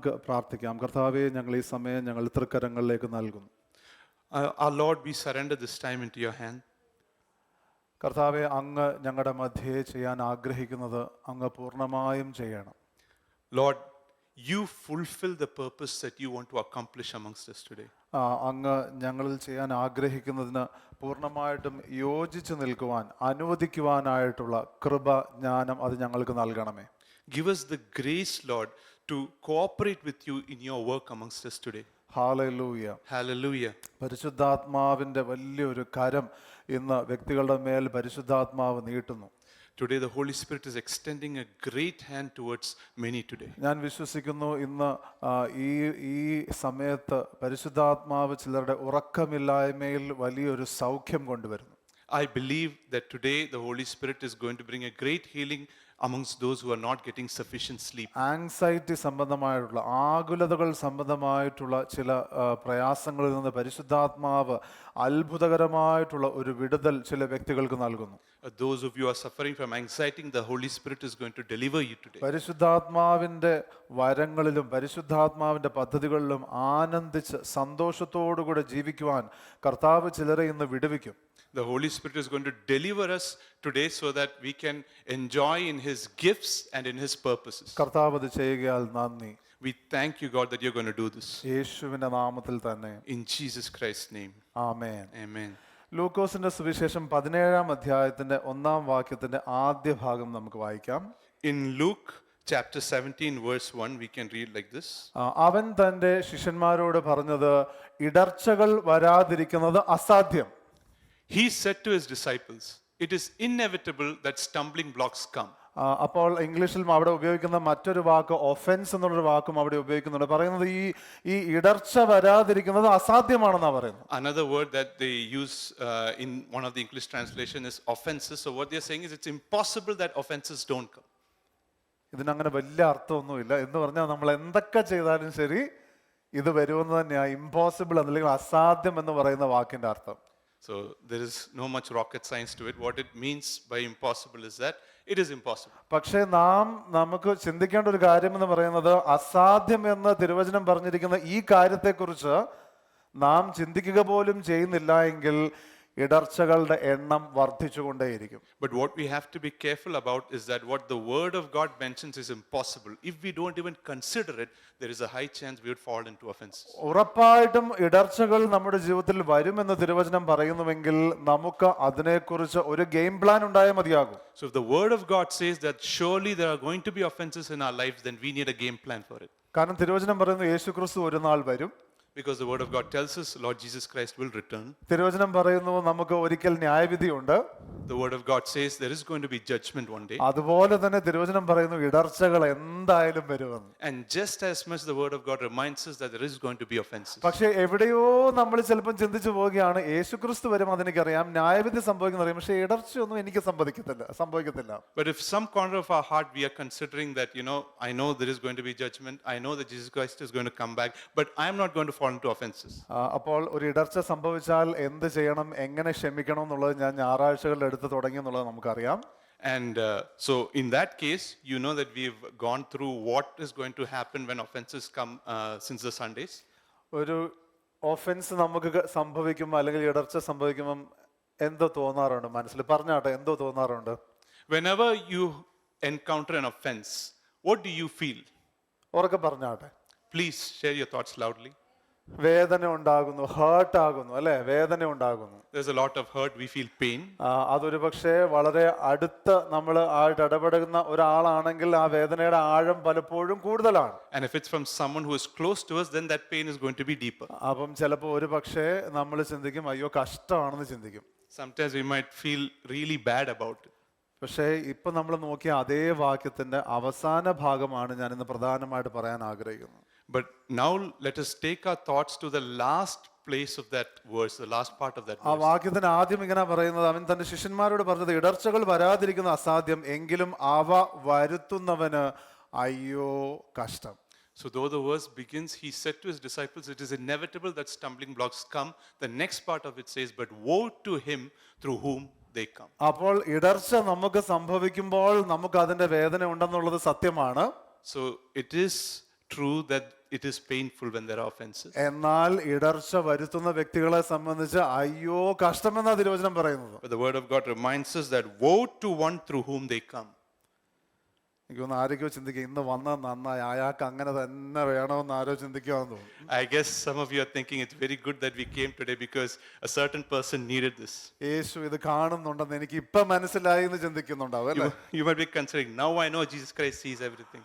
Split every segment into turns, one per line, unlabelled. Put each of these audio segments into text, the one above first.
നമുക്ക് പ്രാർത്ഥിക്കാം. കർത്താവേ, ഞങ്ങൾ ഈ സമയം ഞങ്ങൾ തൃക്കരങ്ങളിലേക്ക് നൽകുന്നു.
Our Lord, we surrender this time into your hand.
കർത്താവെ, അങ്ങ് ഞങ്ങളുടെ മധ്യേ ചെയ്യാൻ ആഗ്രഹിക്കുന്നത് അങ്ങ് പൂർണ്ണമായും ചെയ്യണം.
Lord, you fulfill the purpose that you want to accomplish amongst us today.
അങ്ങ് ഞങ്ങളിൽ ചെയ്യാൻ ആഗ്രഹിക്കുന്നതിന് പൂർണ്ണമായിട്ടും യോജിച്ച് നിൽക്കുവാൻ അനുവദിക്കുവാനായിട്ടുള്ള കൃപ, ജ്ഞാനം അത് ഞങ്ങൾക്ക് നൽകണമേ.
Give us the grace, Lord, to cooperate with you in your work amongst us today.
Hallelujah.
Hallelujah.
പരിശുദ്ധാത്മാവിൻ്റെ വലിയൊരു കരം ഇന്ന് വ്യക്തികളുടെ മേൽ പരിശുദ്ധാത്മാവ് നീട്ടുന്നു.
Today the Holy Spirit is extending a great hand towards many today.
ഞാൻ വിശ്വസിക്കുന്നു ഇന്ന് ഈ സമയത്ത് പരിശുദ്ധാത്മാവ് ചിലരുടെ ഉറക്കമില്ലായ്മയിൽ വലിയൊരു സൗഖ്യം കൊണ്ടുവരുന്നു.
I believe that today the Holy Spirit is going to bring a great healing amongst those who are not getting sufficient sleep.
Anxiety സംബന്ധമായിട്ടുള്ള, ആകുലതകൾ സംബന്ധമായിട്ടുള്ള ചില പ്രയാസങ്ങളിൽ നിന്ന് പരിശുദ്ധാത്മാവ് അത്ഭുതകരമായിട്ടുള്ള ഒരു വിടുതൽ ചില വ്യക്തികൾക്ക് നൽകുന്നു.
Those of you who are suffering from anxiety, the Holy Spirit is going to deliver you today.
പരിശുദ്ധാത്മാവിൻ്റെ വരങ്ങളിലും പരിശുദ്ധാത്മാവിൻ്റെ പദ്ധതികളിലും ആനന്ദിച്ച് സന്തോഷത്തോടുകൂടെ ജീവിക്കുവാൻ കർത്താവ് ചിലരെ ഇന്ന് വിടുവിക്കും.
The Holy Spirit is going to deliver us today so that we can enjoy in His gifts and in His purposes.
കർത്താവ് അത് ചെയ്യുകയാൽ നന്ദി.
We thank you, God, that you're going to do this.
യേശുവിൻ്റെ നാമത്തിൽ തന്നെ.
In Jesus Christ's name.
Amen.
Amen.
ലൂക്കോസിന്റെ സുവിശേഷം 17-ാം അധ്യായത്തിന്റെ 1-ാം വാക്യത്തിന്റെ ആദ്യ ഭാഗം നമുക്ക് വായിക്കാം.
In Luke chapter 17 verse 1 we can read like this.
അവൻ തന്റെ ശിഷ്യന്മാരോട് പറഞ്ഞത്, ഇടർച്ചകൾ വരാതിരിക്കുന്നത് അസാധ്യം.
He said to his disciples, it is inevitable that stumbling blocks come.
അപ്പോൾ ഇംഗ്ലീഷിൽ അവിടെ ഉപയോഗിക്കുന്ന മറ്റൊരു വാക്ക് ഒഫൻസ് എന്നുള്ളൊരു വാക്കും അവിടെ ഉപയോഗിക്കുന്നുണ്ട്. പറയുന്നത് ഈ ഇടർച്ച വരാതിരിക്കുന്നത് അസാധ്യമാണെന്നാണ് പറയുന്നത്.
Another word that they use in one of the English translation is offenses. So what they're saying is it's impossible that offenses don't come.
ഇതിനങ്ങനെ വലിയ അർത്ഥമൊന്നുമില്ല. എന്ന് പറഞ്ഞാൽ നമ്മൾ എന്തൊക്കെ ചെയ്താലും ശരി ഇത് വരുമെന്ന് തന്നെയാണ് ഇമ്പോസിബിൾ അല്ലെങ്കിൽ അസാധ്യം എന്ന് പറയുന്ന വാക്കിന്റെ അർത്ഥം.
So there is no much rocket science to it. What it means by impossible is that it is impossible.
പക്ഷേ നമുക്ക് ചിന്തിക്കേണ്ട ഒരു കാര്യം എന്ന് പറയുന്നത്, അസാധ്യം എന്ന് തിരുവചനം പറഞ്ഞിരിക്കുന്ന ഈ കാര്യത്തെക്കുറിച്ച് നാം ചിന്തിക്കുക പോലും ചെയ്യുന്നില്ല എങ്കിൽ ഇടർച്ചകളുടെ എണ്ണം വർദ്ധിച്ചുകൊണ്ടേയിരിക്കും.
But what we have to be careful about is that what the word of God mentions is impossible. If we don't even consider it, there is a high chance we would fall into offenses.
ഉറപ്പായിട്ടും ഇടർച്ചകൾ നമ്മുടെ ജീവിതത്തിൽ വരുമെന്ന് തിരുവചനം പറയുന്നുവെങ്കിൽ നമുക്ക് അതിനെക്കുറിച്ച് ഒരു game plan ഉണ്ടായാൽ മതിയാകും.
So if the word of God says that surely there are going to be offenses in our lives, then we need a game plan for it.
കാരണം തിരുവചനം പറയുന്നു യേശുക്രിസ്തു ഒരു നാൾ വരും.
Because the word of God tells us Lord Jesus Christ will return.
തിരുവചനം പറയുന്നു നമുക്ക് ഒരിക്കൽ ന്യായവിധിയുണ്ട്.
The word of God says there is going to be judgment one day.
അതുപോലെ തന്നെ തിരുവചനം പറയുന്നു ഇടർച്ചകൾ എന്തായാലും വരുമെന്ന്.
And just as much the word of God reminds us that there is going to be offenses.
പക്ഷേ എവിടെയോ നമ്മൾ ചിലപ്പോൾ ചിന്തിച്ചു പോവുകയാണ്, യേശുക്രിസ്തു വരും അതെനിക്കറിയാം, ന്യായവിധി സംഭവിക്കുന്നറിയാം, പക്ഷേ ഇടർച്ചയൊന്നും എനിക്ക് സംഭവിക്കത്തില്ല.
But if some corner of our heart we are considering that, I know there is going to be judgment, I know that Jesus Christ is going to come back, but I am not going to fall into offenses.
അപ്പോൾ ഒരു ഇടർച്ച സംഭവിച്ചാൽ എന്ത് ചെയ്യണം, എങ്ങനെ ക്ഷമിക്കണം എന്നുള്ളത് ഞാൻ ഞായറാഴ്ചകളിൽ എടുത്ത് തുടങ്ങി എന്നുള്ളത് നമുക്കറിയാം.
And so in that case, you know that we've gone through what is going to happen when offenses come since the Sundays.
ഒരു ഒഫൻസ് നമുക്ക് സംഭവിക്കുമ്പോൾ അല്ലെങ്കിൽ ഇടർച്ച സംഭവിക്കുമ്പോൾ എന്തോ തോന്നാറുണ്ട് മനസ്സിൽ? പറഞ്ഞാട്ടെ, എന്തോ തോന്നാറുണ്ട്?
Whenever you encounter an offense, what do you feel?
ഉറക്കെ പറഞ്ഞാട്ടെ.
Please share your thoughts loudly.
വേദന ഉണ്ടാകുന്നു, ഹേർട്ട് ആകുന്നു, അല്ലെ? വേദന ഉണ്ടാകുന്നു.
There's a lot of hurt, we feel pain.
അതൊരു പക്ഷേ വളരെ അടുത്ത് നമ്മൾ ആയിട്ട് ഇടപെടുന്ന ഒരാളാണെങ്കിൽ ആ വേദനയുടെ ആഴം പലപ്പോഴും കൂടുതലാണ്.
And if it's from someone who is close to us, then that pain is going to be deeper.
അപ്പം ചിലപ്പോൾ ഒരു പക്ഷേ നമ്മൾ ചിന്തിക്കും, അയ്യോ കഷ്ടമാണെന്ന് ചിന്തിക്കും.
Sometimes we might feel really bad about it.
പക്ഷേ ഇപ്പൊ നമ്മൾ നോക്കിയ അതേ വാക്യത്തിന്റെ അവസാന ഭാഗമാണ് ഞാൻ ഇന്ന് പ്രധാനമായിട്ട് പറയാൻ ആഗ്രഹിക്കുന്നത്.
But now let us take our thoughts to the last place of that verse, the last part of that
ആ
verse.
വാക്യത്തിന് ആദ്യം ഇങ്ങനെ പറയുന്നത്, അവൻ തന്റെ ശിഷ്യന്മാരോട് പറഞ്ഞത്, ഇടർച്ചകൾ വരാതിരിക്കുന്ന അസാധ്യം, എങ്കിലും അവ വരുത്തുന്നവന് അയ്യോ കഷ്ടം.
So though the verse begins, he said to his disciples, it is inevitable that stumbling blocks come. The next part of it says, but woe to him through whom they come.
അപ്പോൾ ഇടർച്ച നമുക്ക് സംഭവിക്കുമ്പോൾ നമുക്ക് അതിന്റെ വേദന ഉണ്ടെന്നുള്ളത് സത്യമാണ്.
So it is true that it is painful when there are offenses.
എന്നാൽ ഇടർച്ച വരുത്തുന്ന വ്യക്തികളെ സംബന്ധിച്ച് അയ്യോ കഷ്ടമെന്നാ തിരുവചനം പറയുന്നത്.
But the word of God reminds us that woe to one through whom they come.
എനിക്ക് തോന്നുന്നു ആരൊക്കെയോ ചിന്തിക്കുക ഇന്ന് വന്നാൽ നന്നായി, അയാൾക്ക് അങ്ങനെ തന്നെ വേണമെന്ന് ആരോ ചിന്തിക്കുവാന്ന് തോന്നുന്നു.
I guess some of you are thinking it's very good that we came today because a certain person needed this.
യേശു ഇത് കാണുന്നുണ്ടെന്ന് എനിക്ക് ഇപ്പൊ മനസ്സിലായി എന്ന് ചിന്തിക്കുന്നുണ്ടാവും അല്ലേ?
You might be considering, now I know Jesus Christ sees everything.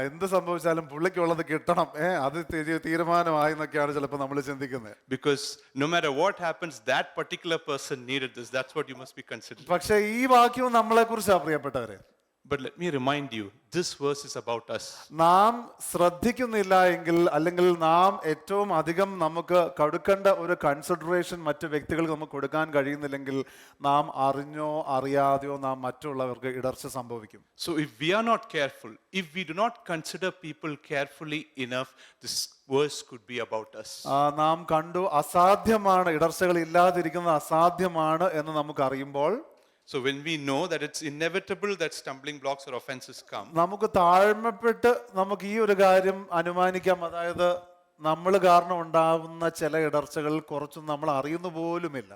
എന്ത് സംഭവിച്ചാലും പുള്ളിക്കുള്ളത് കിട്ടണം, അത് തീരുമാനമായി എന്നൊക്കെയാണ് ചിലപ്പോൾ നമ്മൾ ചിന്തിക്കുന്നത്.
Because no matter what happens, that particular person needed this. That's what you must be considering.
പക്ഷെ ഈ വാക്യവും നമ്മളെ കുറിച്ചാ പ്രിയപ്പെട്ടവരെ.
But let me remind you, this verse is about us.
നാം ശ്രദ്ധിക്കുന്നില്ല എങ്കിൽ, അല്ലെങ്കിൽ നാം ഏറ്റവും അധികം നമുക്ക് കൊടുക്കേണ്ട ഒരു കൺസിഡറേഷൻ മറ്റു വ്യക്തികൾക്ക് നമുക്ക് കൊടുക്കാൻ കഴിയുന്നില്ലെങ്കിൽ നാം അറിഞ്ഞോ അറിയാതെയോ നാം മറ്റുള്ളവർക്ക് ഇടർച്ച സംഭവിക്കും.
So if we are not careful, if we do not consider people carefully enough, this verse could be about us.
നാം കണ്ടു അസാധ്യമാണ്, ഇടർച്ചകൾ ഇല്ലാതിരിക്കുന്നത് അസാധ്യമാണ് എന്ന് നമുക്ക് അറിയുമ്പോൾ,
So when we know that it's inevitable that stumbling blocks or offenses come,
നമുക്ക് താഴ്മപ്പെട്ട് നമുക്ക് ഈ ഒരു കാര്യം അനുമാനിക്കാം, അതായത് നമ്മൾ കാരണം ഉണ്ടാവുന്ന ചില ഇടർച്ചകൾ കുറച്ചൊന്നും നമ്മൾ അറിയുന്നു പോലുമില്ല.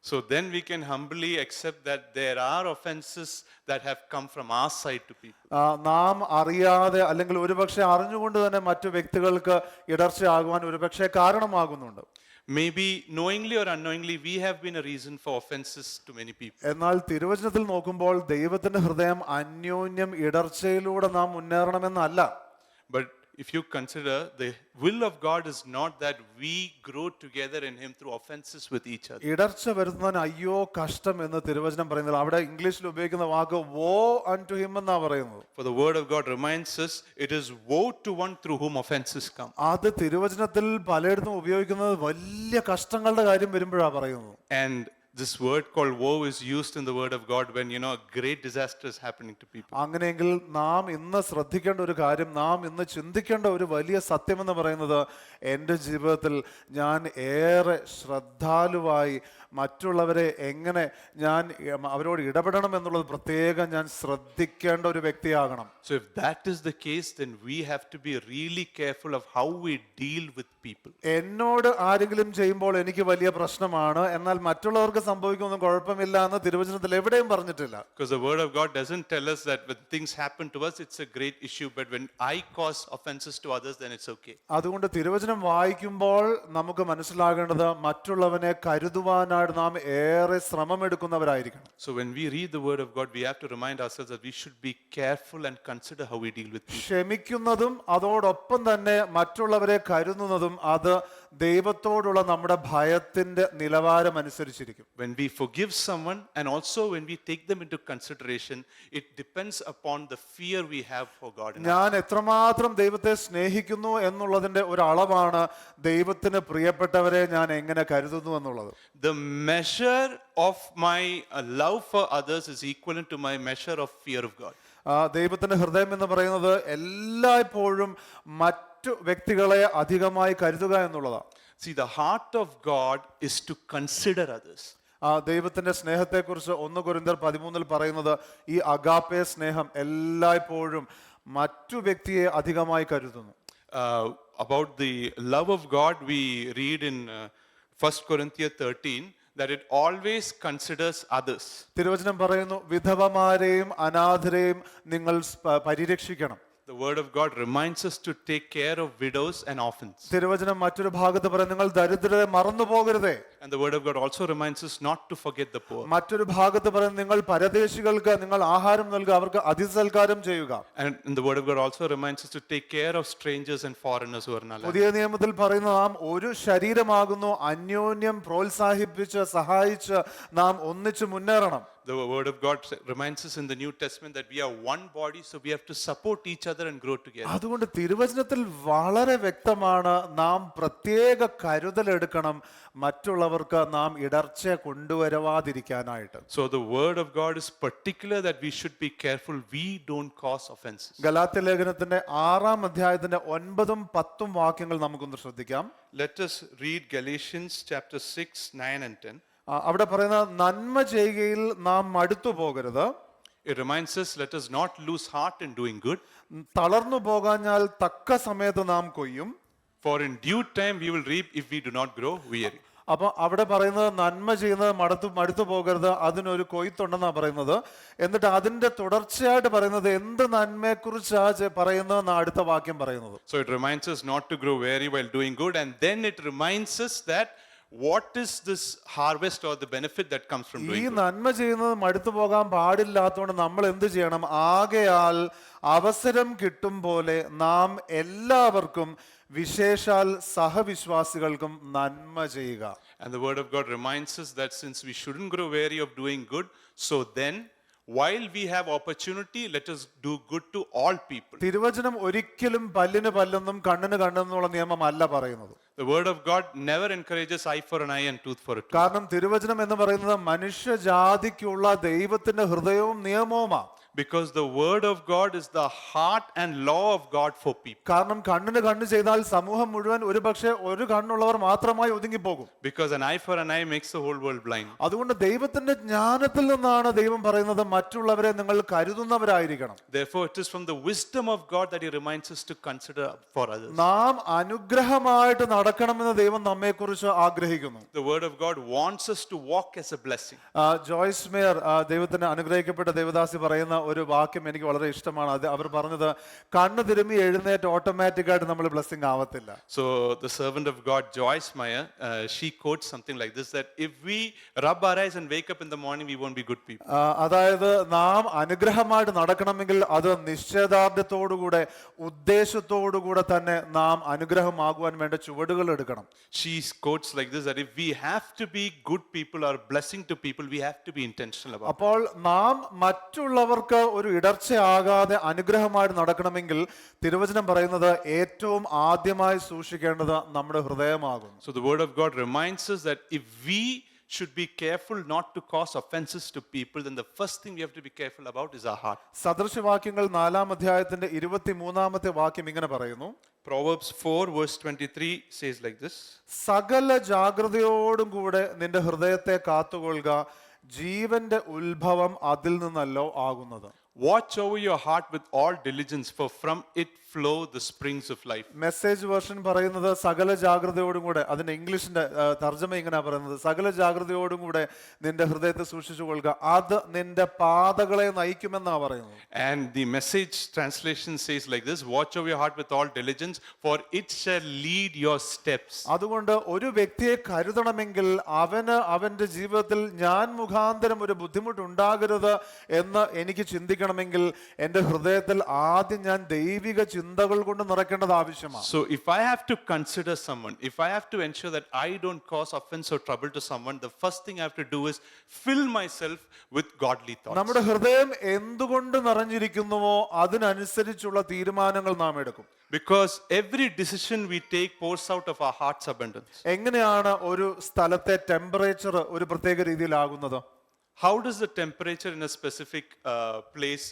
so then we can humbly accept that there are offenses that have come from our side to people.
നാം അറിയാതെ അല്ലെങ്കിൽ ഒരുപക്ഷെ അറിഞ്ഞുകൊണ്ട് തന്നെ മറ്റു വ്യക്തികൾക്ക് ഇടർച്ചയാകുവാൻ ഒരുപക്ഷെ കാരണമാകുന്നുണ്ട്.
Maybe knowingly or unknowingly, we have been a reason for offenses to many people.
എന്നാൽ തിരുവചനത്തിൽ നോക്കുമ്പോൾ ദൈവത്തിന്റെ ഹൃദയം അന്യോന്യം ഇടർച്ചയിലൂടെ നാം മുന്നേറണമെന്നല്ല.
But if you consider, the will of God is not that we grow together in Him through offenses with each other.
ഇടർച്ച വരുന്നതിന് അയ്യോ കഷ്ടം എന്ന് തിരുവചനം പറയുന്നത്, അവിടെ ഇംഗ്ലീഷിൽ ഉപയോഗിക്കുന്ന വാക്ക് വോ അൺടു ഹിം എന്നാ പറയുന്നത്.
For the word of God reminds us, it is woe to one through whom offenses come.
അത് തിരുവചനത്തിൽ പലയിടത്തും ഉപയോഗിക്കുന്നത് വലിയ കഷ്ടങ്ങളുടെ കാര്യം വരുമ്പോഴാണ് പറയുന്നത്.
And this word called woe is used in the word of God when a great disaster is happening to people.
അങ്ങനെയെങ്കിൽ നാം ഇന്ന് ശ്രദ്ധിക്കേണ്ട ഒരു കാര്യം, നാം ഇന്ന് ചിന്തിക്കേണ്ട ഒരു വലിയ സത്യമെന്ന് പറയുന്നത്, എൻ്റെ ജീവിതത്തിൽ ഞാൻ ഏറെ ശ്രദ്ധാലുവായി മറ്റുള്ളവരെ എങ്ങനെ ഞാൻ അവരോട് ഇടപെടണം എന്നുള്ളത് പ്രത്യേകം ഞാൻ ശ്രദ്ധിക്കേണ്ട ഒരു വ്യക്തിയാകണം.
So if that is the case, then we have to be really careful of how we deal with people.
എന്നോട് ആരെങ്കിലും ചെയ്യുമ്പോൾ എനിക്ക് വലിയ പ്രശ്നമാണ്, എന്നാൽ മറ്റുള്ളവർക്ക് സംഭവിക്കൊന്നും കുഴപ്പമില്ല എന്ന് തിരുവചനത്തിൽ എവിടെയും പറഞ്ഞിട്ടില്ല.
Because the word of God doesn't tell us that when things happen to us, it's a great issue, but when I cause offenses to others, then it's okay.
അതുകൊണ്ട് തിരുവചനം വായിക്കുമ്പോൾ നമുക്ക് മനസ്സിലാകേണ്ടത് മറ്റുള്ളവനെ കരുതുവാനായി നാം ഏറെ ശ്രമമെടുക്കുന്നവരായിരിക്കണം.
So when we read the word of God, we have to remind ourselves that we should be careful and consider how we deal with people.
ക്ഷമിക്കുന്നതും അതോടൊപ്പം തന്നെ മറ്റുള്ളവരെ കരുതുന്നതും അത് ദൈവത്തോടുള്ള നമ്മുടെ ഭയത്തിന്റെ നിലവാരം അനുസരിച്ചിരിക്കും.
When we forgive someone and also when we take them into consideration, it depends upon the fear we have for God.
ഞാൻ എത്രമാത്രം ദൈവത്തെ സ്നേഹിക്കുന്നു എന്നുള്ളതിന്റെ ഒരു അളവാണ് ദൈവത്തിന് പ്രിയപ്പെട്ടവരെ ഞാൻ എങ്ങനെ കരുതുന്നു എന്നുള്ളത്.
The measure of my love for others is equivalent to my measure of fear of God.
ദൈവത്തിന്റെ ഹൃദയം എന്ന് പറയുന്നത് എല്ലായ്പ്പോഴും മറ്റു വ്യക്തികളെ അധികമായി കരുതുക എന്നുള്ളതാണ്.
See, the heart of God is to consider others.
ദൈവത്തിന്റെ സ്നേഹത്തെക്കുറിച്ച് 1 കൊരിന്ത്യർ 13 പറയുന്നത് ഈ അഗാപ്പെ സ്നേഹം എല്ലായ്പ്പോഴും മറ്റു വ്യക്തിയെ അധികമായി കരുതുന്നു.
About the love of God, we read in 1 Corinthians 13 that it always considers others.
തിരുവചനം പറയുന്നു, വിധവമാരെയും അനാഥരെയും നിങ്ങൾ പരിരക്ഷിക്കണം.
The word of God reminds us to take care of widows and orphans.
തിരുവചനം മറ്റൊരു ഭാഗത്ത് പറയുന്നു, നിങ്ങൾ ദരിദ്രരെ മറന്നു പോകരുതേ.
And the word of God also reminds us not to forget the poor.
മറ്റൊരു ഭാഗത്ത് പറയുന്നു, നിങ്ങൾ പരദേശികൾക്ക് നിങ്ങൾ ആഹാരം നൽകുക, അവർക്ക് അതിഥിസൽക്കാരം ചെയ്യുക.
And the word of God also reminds us to take care of strangers and foreigners who are in our life.
പുതിയ നിയമത്തിൽ പറയുന്ന നാം ഒരു ശരീരമാകുന്നു, അന്യോന്യം പ്രോത്സാഹിപ്പിച്ച് സഹായിച്ച് നാം ഒന്നിച്ച് മുന്നേറണം.
The word of God reminds us in the New Testament that we are one body, so we have to support each other and grow together.
അതുകൊണ്ട് തിരുവചനത്തിൽ വളരെ വ്യക്തമാണ്, നാം പ്രത്യേക കരുതലെടുക്കണം മറ്റുള്ളവർക്ക് നാം ഇടർച്ച കൊണ്ടുവരാതിരിക്കാനായിട്ട്.
So the word of God is particular that we should be careful we don't cause offenses.
Galatia ലേഖനത്തിന്റെ 6-ാം അധ്യായത്തിന്റെ 9ഉം 10ഉം വാക്യങ്ങൾ നമുക്കൊന്ന് ശ്രദ്ധിക്കാം.
Let us read Galatians chapter 6, 9 and 10.
അവിടെ പറയുന്ന, നന്മ ചെയ്യുകയിൽ നാം മടുത്തു പോകരുത്.
It reminds us, let us not lose heart in doing good,
തളർന്നു പോകാഞ്ഞാൽ തക്ക സമയത്ത് നാം കൊയ്യും.
for in due time we will reap if we do not grow weary.
അപ്പൊ അവിടെ പറയുന്നത് നന്മ ചെയ്യുന്നത് മടുത്തു പോകരുത്, അതിനൊരു കൊയ്ത്തുണ്ടെന്നാണ് പറയുന്നത്. എന്നിട്ട് അതിന്റെ തുടർച്ചയായിട്ട് പറയുന്നത് എന്ത് നന്മയെക്കുറിച്ചാ പറയുന്നതെന്ന് അടുത്ത വാക്യം പറയുന്നത്.
So it reminds us not to grow weary while doing good, and then it reminds us that what is this harvest or the benefit that comes from
ഈ
doing good.
നന്മ ചെയ്യുന്നത് മടുത്തു പോകാൻ പാടില്ലാത്തതുകൊണ്ട് നമ്മൾ എന്ത് ചെയ്യണം? ആകയാൽ അവസരം കിട്ടും പോലെ നാം എല്ലാവർക്കും വിശേഷാൽ സഹവിശ്വാസികൾക്കും നന്മ ചെയ്യുക.
And the word of God reminds us that since we shouldn't grow weary of doing good, so then while we have opportunity, let us do good to all people.
തിരുവചനം ഒരിക്കലും പല്ലിന് പല്ലെന്നും കണ്ണിന് കണ്ണെന്നുള്ള നിയമമല്ല പറയുന്നത്.
The word of God never encourages eye for an eye and tooth for a tooth.
കാരണം തിരുവചനം എന്ന് പറയുന്നത് മനുഷ്യജാതിക്കുള്ള ദൈവത്തിന്റെ ഹൃദയവും നിയമവുമാണ്.
Because the word of God is the heart and law of God for people.
കാരണം കണ്ണിന് കണ്ണ് ചെയ്താൽ സമൂഹം മുഴുവൻ ഒരു കണ്ണുള്ളവർ മാത്രമായി ഒതുങ്ങിപ്പോകും.
Because an eye for an eye makes the whole world blind.
അതുകൊണ്ട് ദൈവത്തിന്റെ ജ്ഞാനത്തിൽ നിന്നാണ് ദൈവം പറയുന്നത് മറ്റുള്ളവരെ നിങ്ങൾ കരുതുന്നവരായിരിക്കണം.
Therefore, it is from the wisdom of God that He reminds us to consider for others.
നാം അനുഗ്രഹമായിട്ട് നടക്കണമെന്ന് ദൈവം നമ്മെക്കുറിച്ച് ആഗ്രഹിക്കുന്നു.
The word of God wants us to walk as a blessing.
Joyce Meyer, ദൈവത്തിന് അനുഗ്രഹിക്കപ്പെട്ട ദേവദാസി പറയുന്ന ഒരു വാക്യം എനിക്ക് വളരെ ഇഷ്ടമാണ്. അത് അവർ പറഞ്ഞത്, കണ്ണ് തിരുമ്മി എഴുന്നേറ്റ് ഓട്ടോമാറ്റിക് ആയിട്ട് നമ്മൾ ബ്ലെസ്സിംഗ് ആവത്തില്ല.
So the servant of God, Joyce Meyer, she quotes something like this, that if we rub our eyes and wake up in the morning, we won't be good people.
അതായത് നാം അനുഗ്രഹമായിട്ട് നടക്കണമെങ്കിൽ അത് നിശ്ചയദാർഢ്യത്തോടുകൂടെ ഉദ്ദേശത്തോടുകൂടെ തന്നെ നാം അനുഗ്രഹമാകുവാൻ വേണ്ട ചുവടുകൾ എടുക്കണം.
She quotes like this, that if we have to be good people or blessing to people, we have to be intentional about it.
അപ്പോൾ നാം മറ്റുള്ളവർക്ക് ഒരു ഇടർച്ചയാകാതെ അനുഗ്രഹമായിട്ട് നടക്കണമെങ്കിൽ തിരുവചനം പറയുന്നത് ഏറ്റവും ആദ്യമായി സൂക്ഷിക്കേണ്ടത് നമ്മുടെ ഹൃദയമാകും.
So the word of God reminds us that if we should be careful not to cause offenses to people, then the first thing we have to be careful about is our heart.
സദൃശവാക്യങ്ങൾ 4-ാം അധ്യായത്തിന്റെ 23-ാമത്തെ വാക്യം ഇങ്ങനെ പറയുന്നു.
Proverbs 4 verse 23 says like this,
സകല ജാഗ്രതയോടും കൂടെ നിന്റെ ഹൃദയത്തെ കാത്തുകൊള്ളുക, ജീവന്റെ ഉത്ഭവം അതിൽ നിന്നല്ലോ ആകുന്നത്.
watch over your heart with all diligence, for from it flow the springs of life.
Message version പറയുന്നത് സകല ജാഗ്രതയോടും കൂടെ, അതിന്റെ ഇംഗ്ലീഷിന്റെ തർജ്ജമ ഇങ്ങനെ പറയുന്നത്, സകല ജാഗ്രതയോടും കൂടെ നിന്റെ ഹൃദയത്തെ സൂക്ഷിച്ചു കൊള്ളുക, അത് നിന്റെ പാതകളെ നയിക്കുമെന്നാ പറയുന്നത്.
And the message translation says like this, watch over your heart with all diligence, for it shall lead your steps.
അതുകൊണ്ട് ഒരു വ്യക്തിയെ കരുതണമെങ്കിൽ അവന്റെ ജീവിതത്തിൽ ഞാൻ മുഖാന്തരം ഒരു ബുദ്ധിമുട്ടുണ്ടാകരുത് എന്ന് എനിക്ക് ചിന്തിക്കണമെങ്കിൽ എന്റെ ഹൃദയത്തിൽ ആദ്യം ഞാൻ ദൈവിക ചിന്തകൾ കൊണ്ട് നിറയ്ക്കേണ്ടത് ആവശ്യമാണ്.
So if I have to consider someone, if I have to ensure that I don't cause offense or trouble to someone, the first thing I have to do is fill myself with godly thoughts.
നമ്മുടെ ഹൃദയം എന്തുകൊണ്ട് നിറഞ്ഞിരിക്കുന്നുവോ അതിനനുസരിച്ചുള്ള തീരുമാനങ്ങൾ നാം എടുക്കും.
Because every decision we take pours out of our heart's abundance.
എങ്ങനെയാണ് ഒരു സ്ഥലത്തെ ടെമ്പറേച്ചർ ഒരു പ്രത്യേക രീതിയിലാകുന്നത്?
How does the temperature in a specific place,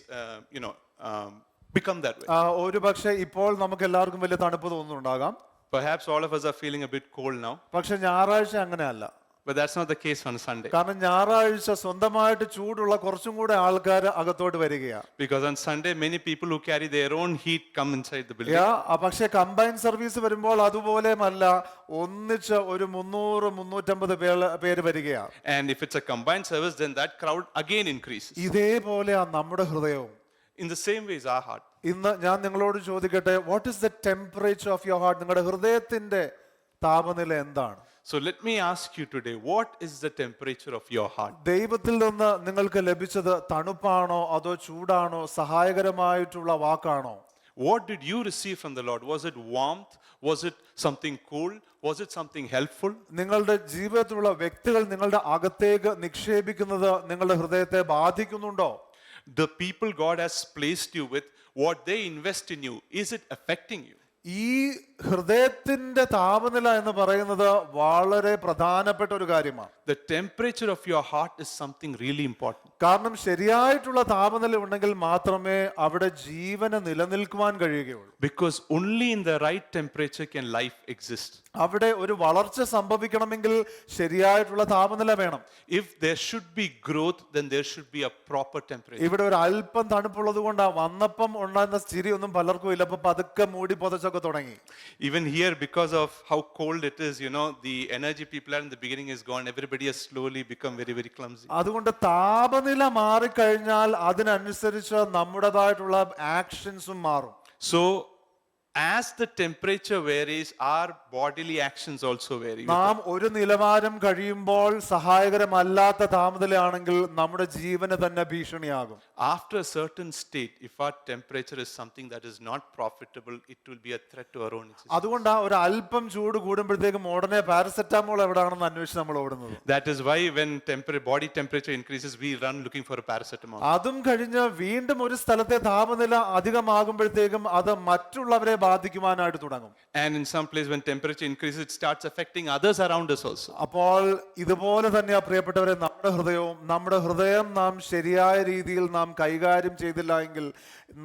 become that way?
ഒരു പക്ഷേ ഇപ്പോൾ നമുക്ക് എല്ലാവർക്കും വലിയ തണുപ്പ് തോന്നുന്നുണ്ടാകാം.
Perhaps all of us are feeling a bit cold now,
പക്ഷെ ഞായറാഴ്ച അങ്ങനെയല്ല.
but that's not the case on Sunday.
കാരണം ഞായറാഴ്ച സ്വന്തമായിട്ട് ചൂടുള്ള കുറച്ചും കൂടെ ആൾക്കാർ അകത്തോട്ട് വരികയാണ്.
Because on Sunday, many people who carry their own heat come inside the building.
പക്ഷെ കമ്പൈൻ സർവീസ് വരുമ്പോൾ അതുപോലെയല്ല, ഒന്നിച്ച് ഒരു 300-350 പേര് വരികയാണ്.
And if it's a combined service, then that crowd again increases.
ഇതേപോലെയാ നമ്മുടെ ഹൃദയവും.
In the same way is our heart.
ഇന്ന് ഞാൻ നിങ്ങളോട് ചോദിക്കട്ടെ, what is the temperature of your heart? നിങ്ങളുടെ ഹൃദയത്തിന്റെ താപനില എന്താണ്?
So let me ask you today, what is the temperature of your heart?
ദൈവത്തിൽ നിന്ന് നിങ്ങൾക്ക് ലഭിച്ചത് തണുപ്പാണോ അതോ ചൂടാണോ? സഹായകരമായിട്ടുള്ള വാക്കാണോ?
What did you receive from the Lord? Was it warmth? Was it something cool? Was it something helpful?
നിങ്ങളുടെ ജീവിതത്തിലുള്ള വ്യക്തികൾ നിങ്ങളുടെ അകത്തേക്ക് നിക്ഷേപിക്കുന്നത് നിങ്ങളുടെ ഹൃദയത്തെ ബാധിക്കുന്നുണ്ടോ?
The people God has placed you with, what they invest in you, is it affecting you?
ഈ ഹൃദയത്തിന്റെ താപനില എന്ന് പറയുന്നത് വളരെ പ്രധാനപ്പെട്ട ഒരു കാര്യമാണ്.
The temperature of your heart is something really important.
കാരണം ശരിയായിട്ടുള്ള താപനില ഉണ്ടെങ്കിൽ മാത്രമേ അവിടെ ജീവന് നിലനിൽക്കുവാൻ കഴിയുകയുള്ളൂ.
Because only in the right temperature can life exist.
അവിടെ ഒരു വളർച്ച സംഭവിക്കണമെങ്കിൽ ശരിയായിട്ടുള്ള താപനില വേണം.
If there should be growth, then there should be a proper temperature.
ഇവിടെ ഒരു അല്പം തണുപ്പുള്ളത് കൊണ്ട് വന്നപ്പം ഉണ്ടായിരുന്ന ചിരി ഒന്നും പലർക്കും ഇല്ല. അപ്പൊ പതുക്കെ മൂടി പൊതച്ചൊക്കെ തുടങ്ങി.
Even here, because of how cold it is, the energy people are in the beginning is gone. Everybody has slowly become very, very clumsy.
അതുകൊണ്ട് താപനില മാറിക്കഴിഞ്ഞാൽ അതിനനുസരിച്ച് നമ്മുടേതായിട്ടുള്ള ആക്ഷൻസും മാറും.
So, as the temperature varies, our bodily actions also vary.
നാം ഒരു നിലവാരം കഴിയുമ്പോൾ സഹായകരമല്ലാത്ത താപനിലയാണെങ്കിൽ നമ്മുടെ ജീവന് തന്നെ ഭീഷണിയാകും.
After a certain state, if our temperature is something that is not profitable, it will be a threat to our own existence.
അതുകൊണ്ട് ഒരു അല്പം ചൂട് കൂടുമ്പോഴത്തേക്കും ഉടനെ പാരസെറ്റാമോൾ എവിടെയാണെന്ന് അന്വേഷിച്ച് നമ്മൾ ഓടുന്നത്.
That is why when body temperature increases, we run looking for a paracetamol.
അതും കഴിഞ്ഞ് വീണ്ടും ഒരു സ്ഥലത്തെ താപനില അധികമാകുമ്പോഴത്തേക്കും അത് മറ്റുള്ളവരെ ബാധിക്കുവാനായിട്ട് തുടങ്ങും.
And in some place when temperature increases, it starts affecting others around us also.
അപ്പോൾ ഇതുപോലെ തന്നെയാ പ്രിയപ്പെട്ടവരെ നമ്മുടെ ഹൃദയം നാം ശരിയായ രീതിയിൽ നാം കൈകാര്യം ചെയ്തില്ല എങ്കിൽ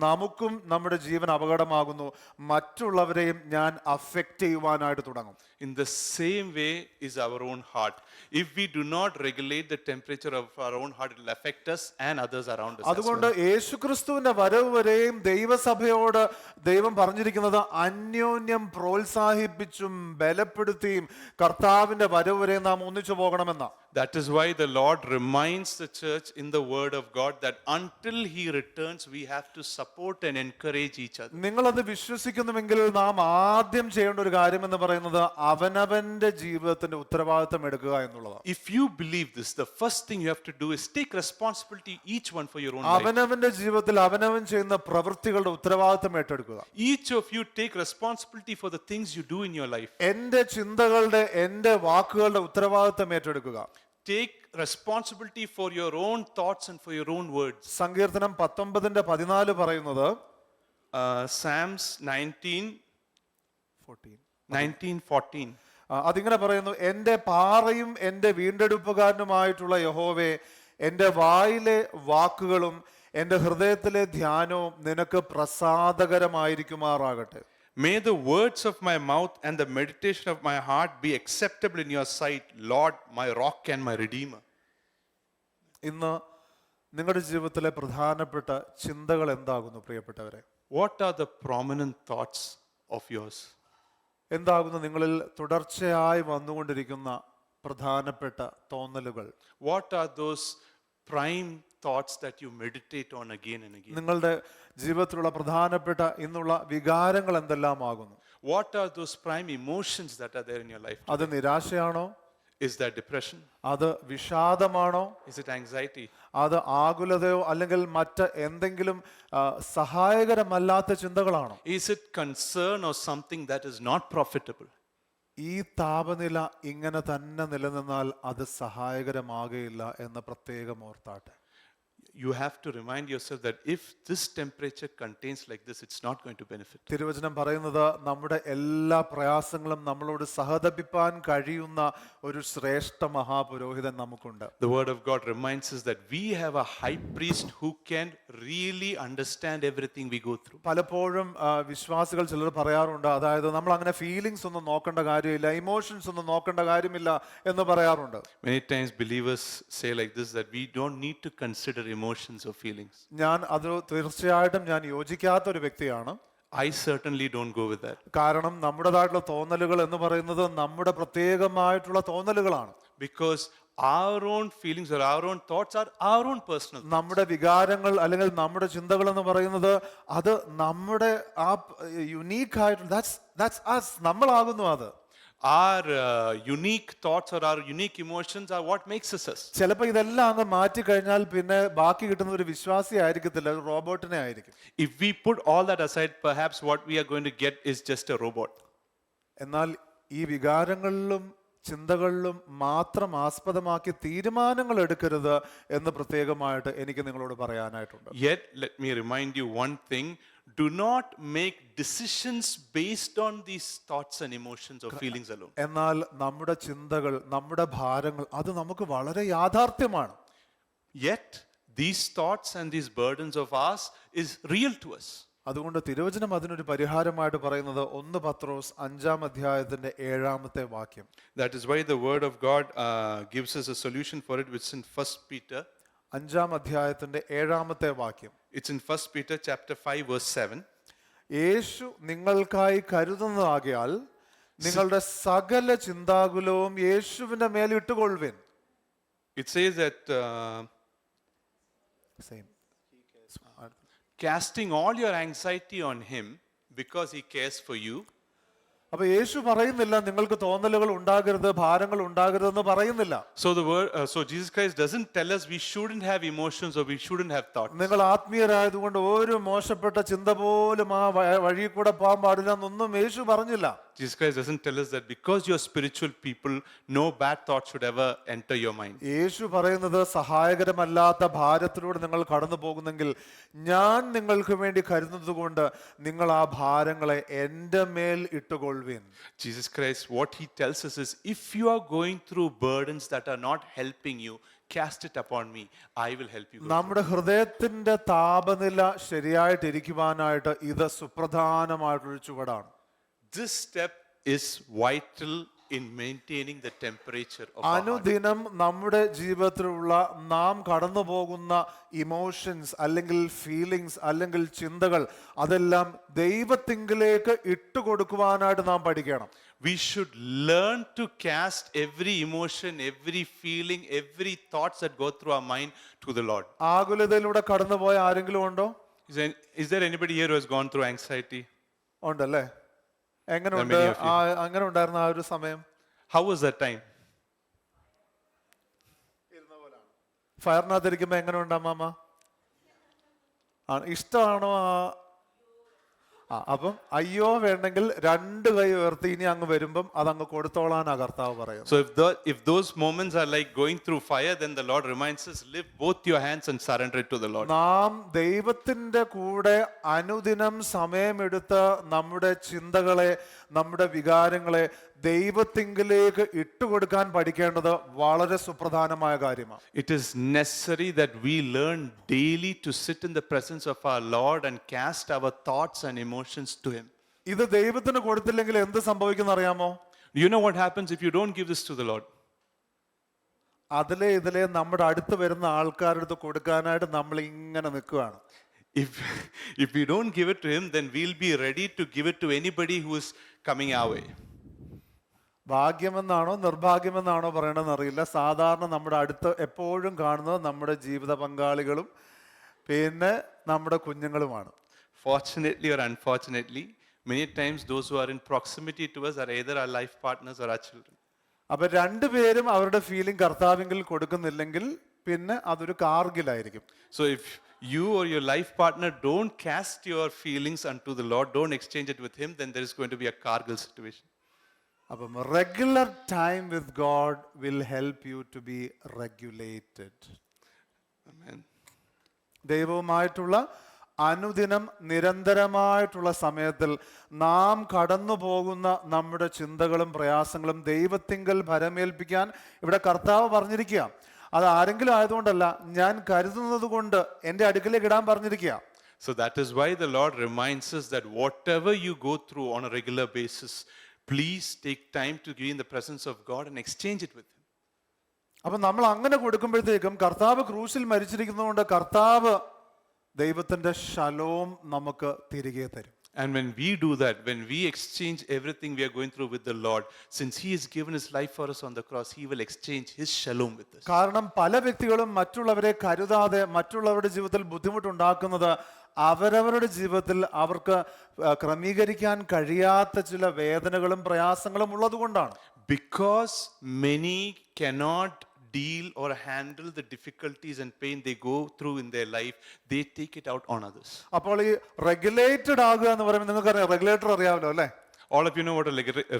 നമുക്കും നമ്മുടെ ജീവൻ അപകടമാകുന്നു. മറ്റുള്ളവരെയും ഞാൻ അഫക്റ്റ് ചെയ്യുവാനായിട്ട് തുടങ്ങും.
In the same way is our own heart. If we do not regulate the temperature of our own heart, it will affect us and others around us.
അതുകൊണ്ട് യേശുക്രിസ്തുവിന്റെ വരവ് വരെയും ദൈവസഭയോട് ദൈവം പറഞ്ഞിരിക്കുന്നത് അന്യോന്യം പ്രോത്സാഹിപ്പിച്ചും ബലപ്പെടുത്തിയും കർത്താവിന്റെ വരവ് വരെ നാം ഒന്നിച്ചു പോകണമെന്ന.
That is why the Lord reminds the church in the word of God that until he returns, we have to support and encourage each other.
നിങ്ങളത് വിശ്വസിക്കുന്നുവെങ്കിൽ നാം ആദ്യം ചെയ്യേണ്ട ഒരു കാര്യം എന്ന് പറയുന്നത് അവനവന്റെ ജീവിതത്തിന്റെ ഉത്തരവാദിത്തം എടുക്കുക എന്നുള്ളതാണ്.
If you believe this, the first thing you have to do is take responsibility each one for your own life.
അവനവന്റെ ജീവിതത്തിൽ അവനവൻ ചെയ്യുന്ന പ്രവൃത്തികളുടെ ഉത്തരവാദിത്തം ഏറ്റെടുക്കുക.
Each of you take responsibility for the things you do in your life.
എന്റെ ചിന്തകളുടെ എന്റെ വാക്കുകളുടെ ഉത്തരവാദിത്തം ഏറ്റെടുക്കുക.
Take responsibility for your own thoughts and for your own words.
സങ്കീർത്തനം 19:14 പറയുന്നത്
Psalms 19:14.
അതിങ്ങനെ പറയുന്നു, എന്റെ പാറയും എന്റെ വീണ്ടെടുപ്പുകാരനുമായിട്ടുള്ള യഹോവേ, എന്റെ വായിലെ വാക്കുകളും എന്റെ ഹൃദയത്തിലെ ധ്യാനവും നിനക്ക് പ്രസാദകരമായിരിക്കുമാറാകട്ടെ.
May the words of my mouth and the meditation of my heart be acceptable in your sight, Lord, my rock and my redeemer.
ഇന്ന് നിങ്ങളുടെ ജീവിതത്തിലെ പ്രധാനപ്പെട്ട ചിന്തകൾ എന്താകുന്നു പ്രിയപ്പെട്ടവരെ?
What are the prominent thoughts of yours?
എന്താകുന്നു നിങ്ങളിൽ തുടർച്ചയായി വന്നുകൊണ്ടിരിക്കുന്ന പ്രധാനപ്പെട്ട തോന്നലുകൾ?
What are those prime thoughts that you meditate on again and again?
നിങ്ങളുടെ ജീവിതത്തിലുള്ള പ്രധാനപ്പെട്ട ഇന്നുള്ള വികാരങ്ങൾ എന്തെല്ലാമാകുന്നു?
What are those prime emotions that are there in your life?
അത് നിരാശയാണോ?
Is that depression?
അത് വിഷാദമാണോ?
Is it anxiety?
അത് ആകുലതയോ അല്ലെങ്കിൽ മറ്റ് എന്തെങ്കിലും സഹായകരമല്ലാത്ത ചിന്തകളാണോ?
Is it concern or something that is not profitable?
ഈ താപനില ഇങ്ങനെ തന്നെ നിലനിന്നാൽ അത് സഹായകരമാകയില്ല എന്ന് പ്രത്യേകം ഓർത്താട്ടെ.
You have to remind yourself that if this temperature contains like this, it's not going to benefit.
തിരുവചനം പറയുന്നത് നമ്മുടെ എല്ലാ പ്രയാസങ്ങളും നമ്മളോട് സഹതപിപ്പാൻ കഴിയുന്ന ഒരു ശ്രേഷ്ഠ മഹാപുരോഹിതൻ നമുക്കുണ്ട്.
The word of God reminds us that we have a high priest who can really understand everything we go through.
പലപ്പോഴും വിശ്വാസികൾ ചിലർ പറയാറുണ്ട്, അതായത് നമ്മൾ അങ്ങനെ ഫീലിങ്സ് ഒന്നും നോക്കേണ്ട കാര്യമില്ല, ഇമോഷൻസ് ഒന്നും നോക്കേണ്ട കാര്യമില്ല എന്ന് പറയാറുണ്ട്.
Many times believers say like this, that we don't need to consider emotions or feelings.
ഞാൻ അത് തീർച്ചയായിട്ടും ഞാൻ യോജിക്കാത്ത ഒരു വ്യക്തിയാണ്.
I certainly don't go with that.
കാരണം നമ്മുടേതായിട്ടുള്ള തോന്നലുകൾ എന്ന് പറയുന്നത് നമ്മുടെ പ്രത്യേകമായിട്ടുള്ള തോന്നലുകളാണ്.
Because our own feelings or our own thoughts are our own personal.
നമ്മുടെ വികാരങ്ങൾ അല്ലെങ്കിൽ നമ്മുടെ ചിന്തകൾ എന്ന് പറയുന്നത് അത് നമ്മുടെ ആ യുണീക്ക് ആയിട്ടുള്ള that's us, നമ്മളാകുന്നു അത്.
Our unique thoughts or our unique emotions are what makes us us.
ചിലപ്പോൾ ഇതെല്ലാം അങ്ങ് മാറ്റി കഴിഞ്ഞാൽ പിന്നെ ബാക്കി കിട്ടുന്ന ഒരു വിശ്വാസി ആയിരിക്കത്തില്ല, ഒരു റോബോട്ടിനെ ആയിരിക്കും.
If we put all that aside, perhaps what we are going to get is just a robot.
എന്നാൽ ഈ വികാരങ്ങളിലും ചിന്തകളിലും മാത്രം ആസ്പദമാക്കി തീരുമാനങ്ങൾ എടുക്കരുത് എന്ന് പ്രത്യേകമായിട്ട് എനിക്ക് നിങ്ങളോട് പറയാനായിട്ടുണ്ട്.
Yet, let me remind you one thing. Do not make decisions based on these thoughts and emotions or feelings alone.
എന്നാൽ നമ്മുടെ ചിന്തകൾ, നമ്മുടെ ഭാരങ്ങൾ അത് നമുക്ക് വളരെ യാഥാർത്ഥ്യമാണ്.
Yet, these thoughts and these burdens of ours is real to us.
അതുകൊണ്ട് തിരുവചനം അതിനൊരു പരിഹാരമായിട്ട് പറയുന്നത് 1 പത്രോസ് 5-ാം അധ്യായത്തിന്റെ 7-ാമത്തെ വാക്യം.
That is why the word of God gives us a solution for it, which is in 1 Peter.
5-ാം അധ്യായത്തിന്റെ 7-ാമത്തെ വാക്യം.
It's in 1 Peter chapter 5 verse 7.
യേശു നിങ്ങൾക്കായി കരുതുന്നതാകിയാൽ നിങ്ങളുടെ സകല ചിന്താകുലവും യേശുവിന്റെ മേൽ ഇട്ടുകൊള്ളുവിൻ.
It says that
Same.
casting all your anxiety on him because he cares for you.
അപ്പൊ യേശു പറയുന്നില്ല നിങ്ങൾക്ക് തോന്നലുകൾ ഉണ്ടാകരുത്, ഭാരങ്ങൾ ഉണ്ടാകരുതെന്ന് പറയുന്നില്ല.
So Jesus Christ doesn't tell us we shouldn't have emotions or we shouldn't have thoughts.
നിങ്ങൾ ആത്മീയരായതുകൊണ്ട് ഒരു മോശപ്പെട്ട ചിന്ത പോലും ആ വഴി കൂടെ പോകാൻ പാടില്ല എന്നൊന്നും യേശു പറഞ്ഞില്ല.
Jesus Christ doesn't tell us that because you're spiritual people, no bad thoughts should ever enter your mind.
യേശു പറയുന്നത് സഹായകരമല്ലാത്ത ഭാരത്തിലൂടെ നിങ്ങൾ കടന്നു പോകുന്നെങ്കിൽ ഞാൻ നിങ്ങൾക്ക് വേണ്ടി കരുതുന്നത് കൊണ്ട് നിങ്ങൾ ആ ഭാരങ്ങളെ എൻ്റെ മേൽ ഇട്ടുകൊള്ളുവിൻ.
Jesus Christ, what he tells us is, if you are going through burdens that are not helping you, cast it upon me. I will help you.
നമ്മുടെ ഹൃദയത്തിന്റെ താപനില ശരിയായിട്ടിരിക്കുവാനായിട്ട് ഇത് സുപ്രധാനമായിട്ടൊരു ചുവടാണ്.
This step is vital in maintaining the temperature of our heart.
അനുദിനം നമ്മുടെ ജീവിതത്തിലുള്ള നാം കടന്നു പോകുന്ന ഇമോഷൻസ് അല്ലെങ്കിൽ ഫീലിങ്സ് അല്ലെങ്കിൽ ചിന്തകൾ അതെല്ലാം ദൈവത്തിങ്കിലേക്ക് ഇട്ടുകൊടുക്കുവാനായിട്ട് നാം പഠിക്കണം.
We should learn to cast every emotion, every feeling, every thoughts that go through our mind to the Lord.
ആകുലതയിലൂടെ കടന്നുപോയ ആരെങ്കിലും ഉണ്ടോ?
Is there anybody here who has gone through anxiety?
ഉണ്ടല്ലേ? എങ്ങനെയുണ്ട്? അങ്ങനെ ഉണ്ടായിരുന്ന ആ ഒരു സമയം?
How was that time?
ഫയറിനകത്തിരിക്കുമ്പോ എങ്ങനെ ഉണ്ടാ? ഇഷ്ടമാണോ? അപ്പം അയ്യോ വേണ്ടെങ്കിൽ 2 കൈ ഉയർത്തി ഇനി അങ്ങ് വരുമ്പം അതങ്ങ് കൊടുത്തോളാനാ കർത്താവ് പറയും.
So if those moments are like going through fire, then the Lord reminds us, lift both your hands and surrender it to the Lord.
നാം ദൈവത്തിന്റെ കൂടെ അനുദിനം സമയമെടുത്ത് നമ്മുടെ ചിന്തകളെ, നമ്മുടെ വികാരങ്ങളെ ദൈവത്തിങ്കിലേക്ക് ഇട്ടുകൊടുക്കാൻ പഠിക്കേണ്ടത് വളരെ സുപ്രധാനമായ കാര്യമാണ്.
It is necessary that we learn daily to sit in the presence of our Lord and cast our thoughts and emotions to him.
ഇത് ദൈവത്തിന് കൊടുത്തില്ലെങ്കിൽ എന്ത് സംഭവിക്കുന്ന അറിയാമോ?
You know what happens if you don't give this to the Lord?
ഇതിലെ നമ്മുടെ അടുത്ത് വരുന്ന ആൾക്കാരുടെ അടുത്ത് കൊടുക്കാനായിട്ട് നമ്മൾ ഇങ്ങനെ നിൽക്കുകയാണ്.
If we don't give it to him, then we'll be ready to give it to anybody who is coming our way.
ഭാഗ്യമെന്നാണോ നിർഭാഗ്യമെന്നാണോ പറയണമെന്ന് അറിയില്ല. സാധാരണ നമ്മുടെ അടുത്ത് എപ്പോഴും കാണുന്നത് നമ്മുടെ ജീവിത പങ്കാളികളും പിന്നെ നമ്മുടെ കുഞ്ഞുങ്ങളുമാണ്.
Fortunately or unfortunately, many times those who are in proximity to us are either our life partners or our children.
അപ്പൊ രണ്ടുപേരും അവരുടെ ഫീലിംഗ് കർത്താവിങ്കിൽ കൊടുക്കുന്നില്ലെങ്കിൽ പിന്നെ അതൊരു കാർഗിലായിരിക്കും.
So if you or your life partner don't cast your feelings unto the Lord, don't exchange it with him, then there is going to be a Kargil situation.
അപ്പം regular time with God will help you to be regulated.
Amen.
ദൈവവുമായിട്ടുള്ള അനുദിനം നിരന്തരമായിട്ടുള്ള സമയത്തിൽ നാം കടന്നു പോകുന്ന നമ്മുടെ ചിന്തകളും പ്രയാസങ്ങളും ദൈവത്തിങ്കൽ ഭരമേൽപ്പിക്കാൻ ഇവിടെ കർത്താവ് പറഞ്ഞിരിക്കുക. അത് ആരെങ്കിലും ആയതുകൊണ്ടല്ല, ഞാൻ കരുതുന്നത് കൊണ്ട് എൻ്റെ അടുക്കലേക്ക് ഇടാൻ പറഞ്ഞിരിക്കുക.
So that is why the Lord reminds us that whatever you go through on a regular basis, please take time to be in the presence of God and exchange it with him.
അപ്പൊ നമ്മൾ അങ്ങനെ കൊടുക്കുമ്പോഴത്തേക്കും കർത്താവ് ക്രൂശിൽ മരിച്ചിരിക്കുന്നതുകൊണ്ട് കർത്താവ് ദൈവത്തിന്റെ shalom നമുക്ക് തിരികെ തരും.
And when we do that, when we exchange everything we are going through with the Lord, since he has given his life for us on the cross, he will exchange his shalom with us.
കാരണം പല വ്യക്തികളും മറ്റുള്ളവരെ കരുതാതെ മറ്റുള്ളവരുടെ ജീവിതത്തിൽ ബുദ്ധിമുട്ടുണ്ടാക്കുന്നത് അവരവരുടെ ജീവിതത്തിൽ അവർക്ക് ക്രമീകരിക്കാൻ കഴിയാത്ത ചില വേദനകളും പ്രയാസങ്ങളും ഉള്ളതുകൊണ്ടാണ്.
Because many cannot deal or handle the difficulties and pain they go through in their life, they take it out on others.
അപ്പോൾ ഈ റെഗുലേറ്റഡ് ആകുക എന്ന് പറയുമ്പോൾ നിങ്ങൾക്കറിയാം, റെഗുലേറ്റർ അറിയാമല്ലോ അല്ലേ?
All of you know what a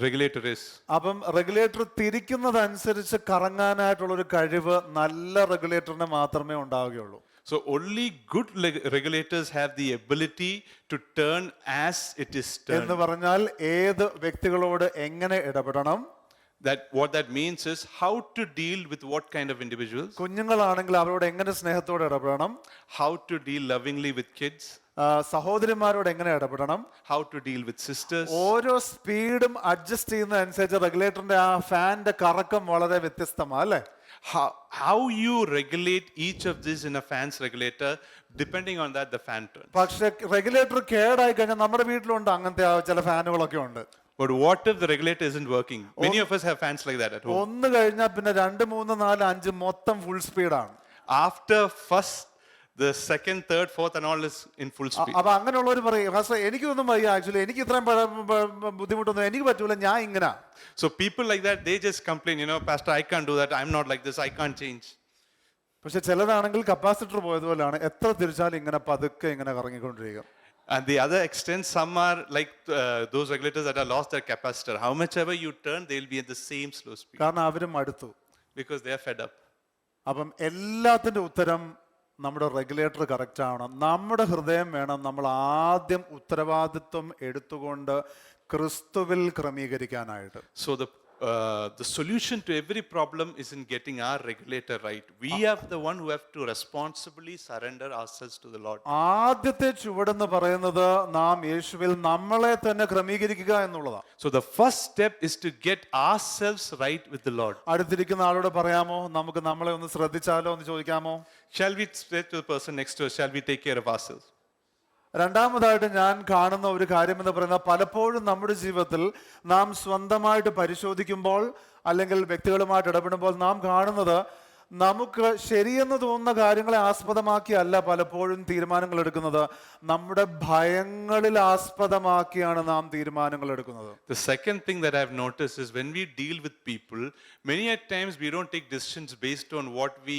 regulator is.
അപ്പം regulator തിരിക്കുന്നതനുസരിച്ച് കറങ്ങാനായിട്ടുള്ള ഒരു കഴിവ് നല്ല റെഗുലേറ്ററിന് മാത്രമേ ഉണ്ടാവുകയുള്ളൂ.
So only good regulators have the ability to turn as it is turned.
എന്ന് പറഞ്ഞാൽ ഏത് വ്യക്തികളോട് എങ്ങനെ ഇടപെടണം,
What that means is how to deal with what kind of individuals,
കുഞ്ഞുങ്ങളാണെങ്കിൽ അവരോട് എങ്ങനെ സ്നേഹത്തോടെ ഇടപെടണം,
how to deal lovingly with kids,
സഹോദരിമാരോട് എങ്ങനെ ഇടപെടണം,
how to deal with sisters.
ഓരോ സ്പീഡും അഡ്ജസ്റ്റ് ചെയ്യുന്നതനുസരിച്ച് റെഗുലേറ്ററിന്റെ ആ ഫാന്റെ കറക്കം വളരെ വ്യത്യസ്തമാണ് അല്ലേ?
How you regulate each of these in a fan's regulator, depending on that the fan turns.
പക്ഷെ റെഗുലേറ്റർ കേടായി കഴിഞ്ഞാൽ നമ്മുടെ വീട്ടിലുണ്ട് അങ്ങനത്തെ ചില ഫാനുകളൊക്കെ ഉണ്ട്.
But what if the regulator isn't working? Many of us have fans like that at home.
ഒന്ന് കഴിഞ്ഞാൽ പിന്നെ 2, 3, 4, 5 മൊത്തം full സ്പീഡാണ്.
After first, the second, third, fourth and all is in full speed.
അപ്പൊ അങ്ങനെയുള്ളവർ പറയും എനിക്കൊന്നും വയ്യ, ആക്ച്വലി എനിക്ക് ഇത്രയും ബുദ്ധിമുട്ടൊന്നും എനിക്ക് പറ്റൂല, ഞാൻ ഇങ്ങനെ.
So people like that, they just complain, Pastor, I can't do that, I'm not like this, I can't change.
പക്ഷെ ചിലതാണെങ്കിൽ കപ്പാസിറ്റർ പോയതുപോലെയാണ്, എത്ര തിരിച്ചാലും ഇങ്ങനെ പതുക്കെ ഇങ്ങനെ കറങ്ങിക്കൊണ്ടിരിക്കും.
And the other extent, some are like those regulators that have lost their capacitor. How much ever you turn, they'll be at the same slow speed.
കാരണം അവരും അടുത്തു.
Because they are fed up.
അപ്പം എല്ലാത്തിന്റെ ഉത്തരം നമ്മുടെ regulator correct ആവണം. നമ്മുടെ ഹൃദയം വേണം നമ്മൾ ആദ്യം ഉത്തരവാദിത്വം എടുത്തുകൊണ്ട് ക്രിസ്തുവിൽ ക്രമീകരിക്കാനായിട്ട്.
So the solution to every problem is in getting our regulator right. We are the one who have to responsibly surrender ourselves to the Lord.
ആദ്യത്തെ ചുവടെന്ന് പറയുന്നത് നാം യേശുവിൽ നമ്മളെ തന്നെ ക്രമീകരിക്കുക എന്നുള്ളതാണ്.
So the first step is to get ourselves right with the Lord.
അടുത്തിരിക്കുന്ന ആളോട് പറയാമോ, നമുക്ക് നമ്മളെ ഒന്ന് ശ്രദ്ധിച്ചാലോ എന്ന് ചോദിക്കാമോ?
Shall we say to the person next to us, shall we take care of ourselves?
രണ്ടാമതായിട്ട് ഞാൻ കാണുന്ന ഒരു കാര്യം എന്ന് പറയുന്നത്, പലപ്പോഴും നമ്മുടെ ജീവിതത്തിൽ നാം സ്വന്തമായിട്ട് പരിശോധിക്കുമ്പോൾ അല്ലെങ്കിൽ വ്യക്തികളുമായിട്ട് ഇടപെടുമ്പോൾ നാം കാണുന്നത് നമുക്ക് ശരിയെന്ന് തോന്നുന്ന കാര്യങ്ങളെ ആസ്പദമാക്കിയല്ല പലപ്പോഴും തീരുമാനങ്ങൾ എടുക്കുന്നത്, നമ്മുടെ ഭയങ്ങളിൽ ആസ്പദമാക്കിയാണ് നാം തീരുമാനങ്ങൾ എടുക്കുന്നത്.
The second thing that I've noticed is when we deal with people, many at times we don't take decisions based on what we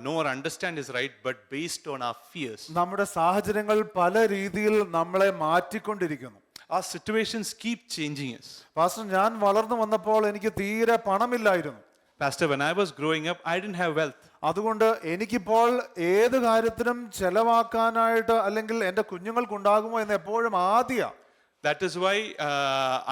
know or understand is right, but based on our fears.
നമ്മുടെ സാഹചര്യങ്ങൾ പല രീതിയിൽ നമ്മളെ മാറ്റിക്കൊണ്ടിരിക്കുന്നു.
Our situations keep changing us.
Pastor, ഞാൻ വളർന്നു വന്നപ്പോൾ എനിക്ക് തീരെ പണമില്ലായിരുന്നു.
Pastor, when I was growing up, I didn't have wealth.
അതുകൊണ്ട് എനിക്കിപ്പോൾ ഏത് കാര്യത്തിനും ചെലവാക്കാനായിട്ട് അല്ലെങ്കിൽ എൻ്റെ കുഞ്ഞുങ്ങൾക്കുണ്ടാകുമോ എന്ന് എപ്പോഴും ആദ്യ.
That is why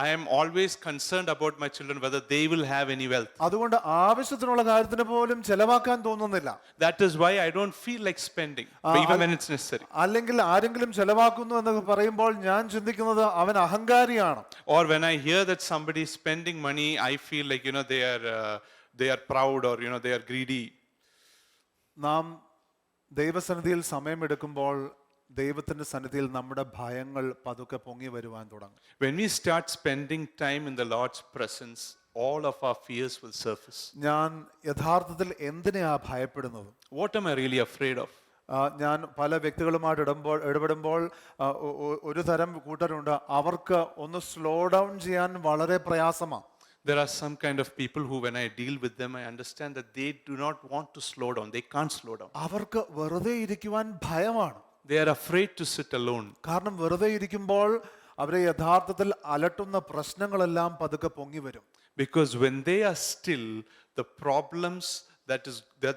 I am always concerned about my children, whether they will have any wealth.
അതുകൊണ്ട് ആവശ്യത്തിനുള്ള കാര്യത്തിന് പോലും ചെലവാക്കാൻ തോന്നുന്നില്ല.
That is why I don't feel like spending, even when it's necessary.
അല്ലെങ്കിൽ ആരെങ്കിലും ചെലവാക്കുന്നു എന്ന് പറയുമ്പോൾ ഞാൻ ചിന്തിക്കുന്നത് അവൻ അഹങ്കാരിയാണ്.
Or when I hear that somebody is spending money, I feel like they are proud or they are greedy.
നാം ദൈവസന്നിധിയിൽ സമയമെടുക്കുമ്പോൾ ദൈവത്തിന്റെ സന്നിധിയിൽ നമ്മുടെ ഭയങ്ങൾ പതുക്കെ പൊങ്ങി വരുവാൻ തുടങ്ങും.
When we start spending time in the Lord's presence, all of our fears will surface.
ഞാൻ യഥാർത്ഥത്തിൽ എന്തിനെയാ ഭയപ്പെടുന്നത്?
What am I really afraid of?
ഞാൻ പല വ്യക്തികളുമായിട്ട് ഇടപെടുമ്പോൾ ഒരു തരം കൂട്ടരുണ്ട്, അവർക്ക് ഒന്ന് സ്ലോ ഡൗൺ ചെയ്യാൻ വളരെ പ്രയാസമാണ്.
There are some kind of people who, when I deal with them, I understand that they do not want to slow down. They can't slow down.
അവർക്ക് വെറുതെ ഇരിക്കുവാൻ ഭയമാണ്.
They are afraid to sit alone.
കാരണം വെറുതെ ഇരിക്കുമ്പോൾ അവരെ യഥാർത്ഥത്തിൽ അലട്ടുന്ന പ്രശ്നങ്ങളെല്ലാം പതുക്കെ പൊങ്ങി വരും.
Because when they are still, the problems that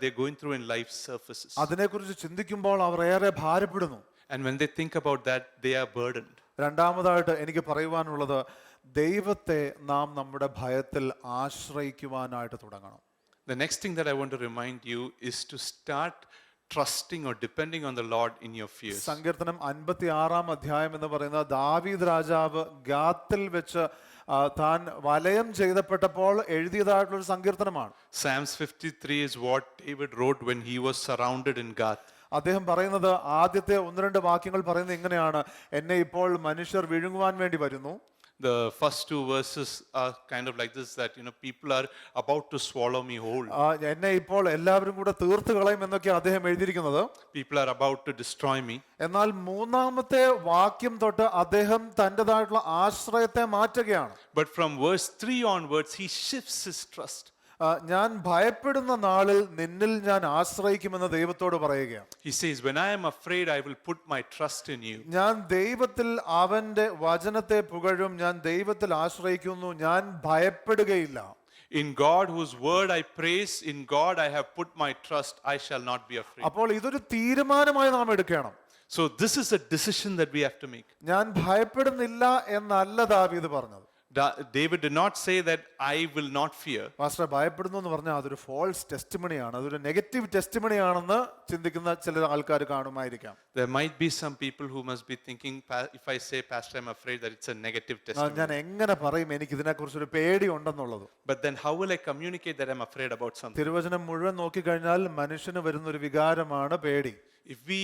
they're going through in life surfaces.
അതിനെക്കുറിച്ച് ചിന്തിക്കുമ്പോൾ അവർ ഏറെ ഭാരപ്പെടുന്നു.
And when they think about that, they are burdened.
രണ്ടാമതായിട്ട് എനിക്ക് പറയുവാനുള്ളത്, ദൈവത്തെ നാം നമ്മുടെ ഭയത്തിൽ ആശ്രയിക്കുവാനായിട്ട് തുടങ്ങണം.
The next thing that I want to remind you is to start trusting or depending on the Lord in your fears.
സങ്കീർത്തനം 56-ാം അധ്യായം എന്ന് പറയുന്നത് ദാവീദ് രാജാവ് ഗാത്തിൽ വെച്ച് താൻ വലയം ചെയ്തപ്പെട്ടപ്പോൾ എഴുതിയതായിട്ടുള്ള ഒരു സങ്കീർത്തനമാണ്.
Psalms 53 is what David wrote when he was surrounded in Gath.
അദ്ദേഹം പറയുന്നത്, ആദ്യത്തെ 1-2 വാക്യങ്ങൾ പറയുന്നത് ഇങ്ങനെയാണ്: എന്നെ ഇപ്പോൾ മനുഷ്യർ വിഴുങ്ങുവാൻ വേണ്ടി വരുന്നു.
The first 2 verses are kind of like this, that people are about to swallow me whole.
എന്നെ ഇപ്പോൾ എല്ലാവരും കൂടെ തീർത്ത് കളയും എന്നൊക്കെ അദ്ദേഹം എഴുതിയിരിക്കുന്നത്.
People are about to destroy me.
എന്നാൽ 3-ാമത്തെ വാക്യം തൊട്ട് അദ്ദേഹം തൻ്റെതായിട്ടുള്ള ആശ്രയത്തെ മാറ്റുകയാണ്.
But from verse 3 onwards, he shifts his trust.
ഞാൻ ഭയപ്പെടുന്ന നാളിൽ നിന്നിൽ ഞാൻ ആശ്രയിക്കുമെന്ന് ദൈവത്തോട് പറയുകയാണ്.
He says, when I am afraid, I will put my trust in you.
ഞാൻ ദൈവത്തിൽ അവന്റെ വചനത്തെ പുകഴും, ഞാൻ ദൈവത്തിൽ ആശ്രയിക്കുന്നു, ഞാൻ ഭയപ്പെടുകയില്ല.
In God, whose word I praise, in God I have put my trust, I shall not be afraid.
അപ്പോൾ ഇതൊരു തീരുമാനമായി നാം എടുക്കണം.
So this is a decision that we have to make.
ഞാൻ ഭയപ്പെടുന്നില്ല എന്നല്ല ദാവീദ് പറഞ്ഞത്.
David did not say that I will not fear.
Pastor ഭയപ്പെടുന്നു എന്ന് പറഞ്ഞാൽ അതൊരു ഫോൾസ് ടെസ്റ്റിമണിയാണ്, അതൊരു നെഗറ്റീവ് ടെസ്റ്റിമണിയാണെന്ന് ചിന്തിക്കുന്ന ചില ആൾക്കാർ കാണുമായിരിക്കാം.
There might be some people who must be thinking, if I say, Pastor, I'm afraid, that it's a negative testimony.
ഞാൻ എങ്ങനെ പറയും എനിക്ക് ഇതിനെക്കുറിച്ച് ഒരു പേടി ഉണ്ടെന്നുള്ളത്.
But then how will I communicate that I'm afraid about something?
തിരുവചനം മുഴുവൻ നോക്കിക്കഴിഞ്ഞാൽ മനുഷ്യന് വരുന്ന ഒരു വികാരമാണ് പേടി.
If we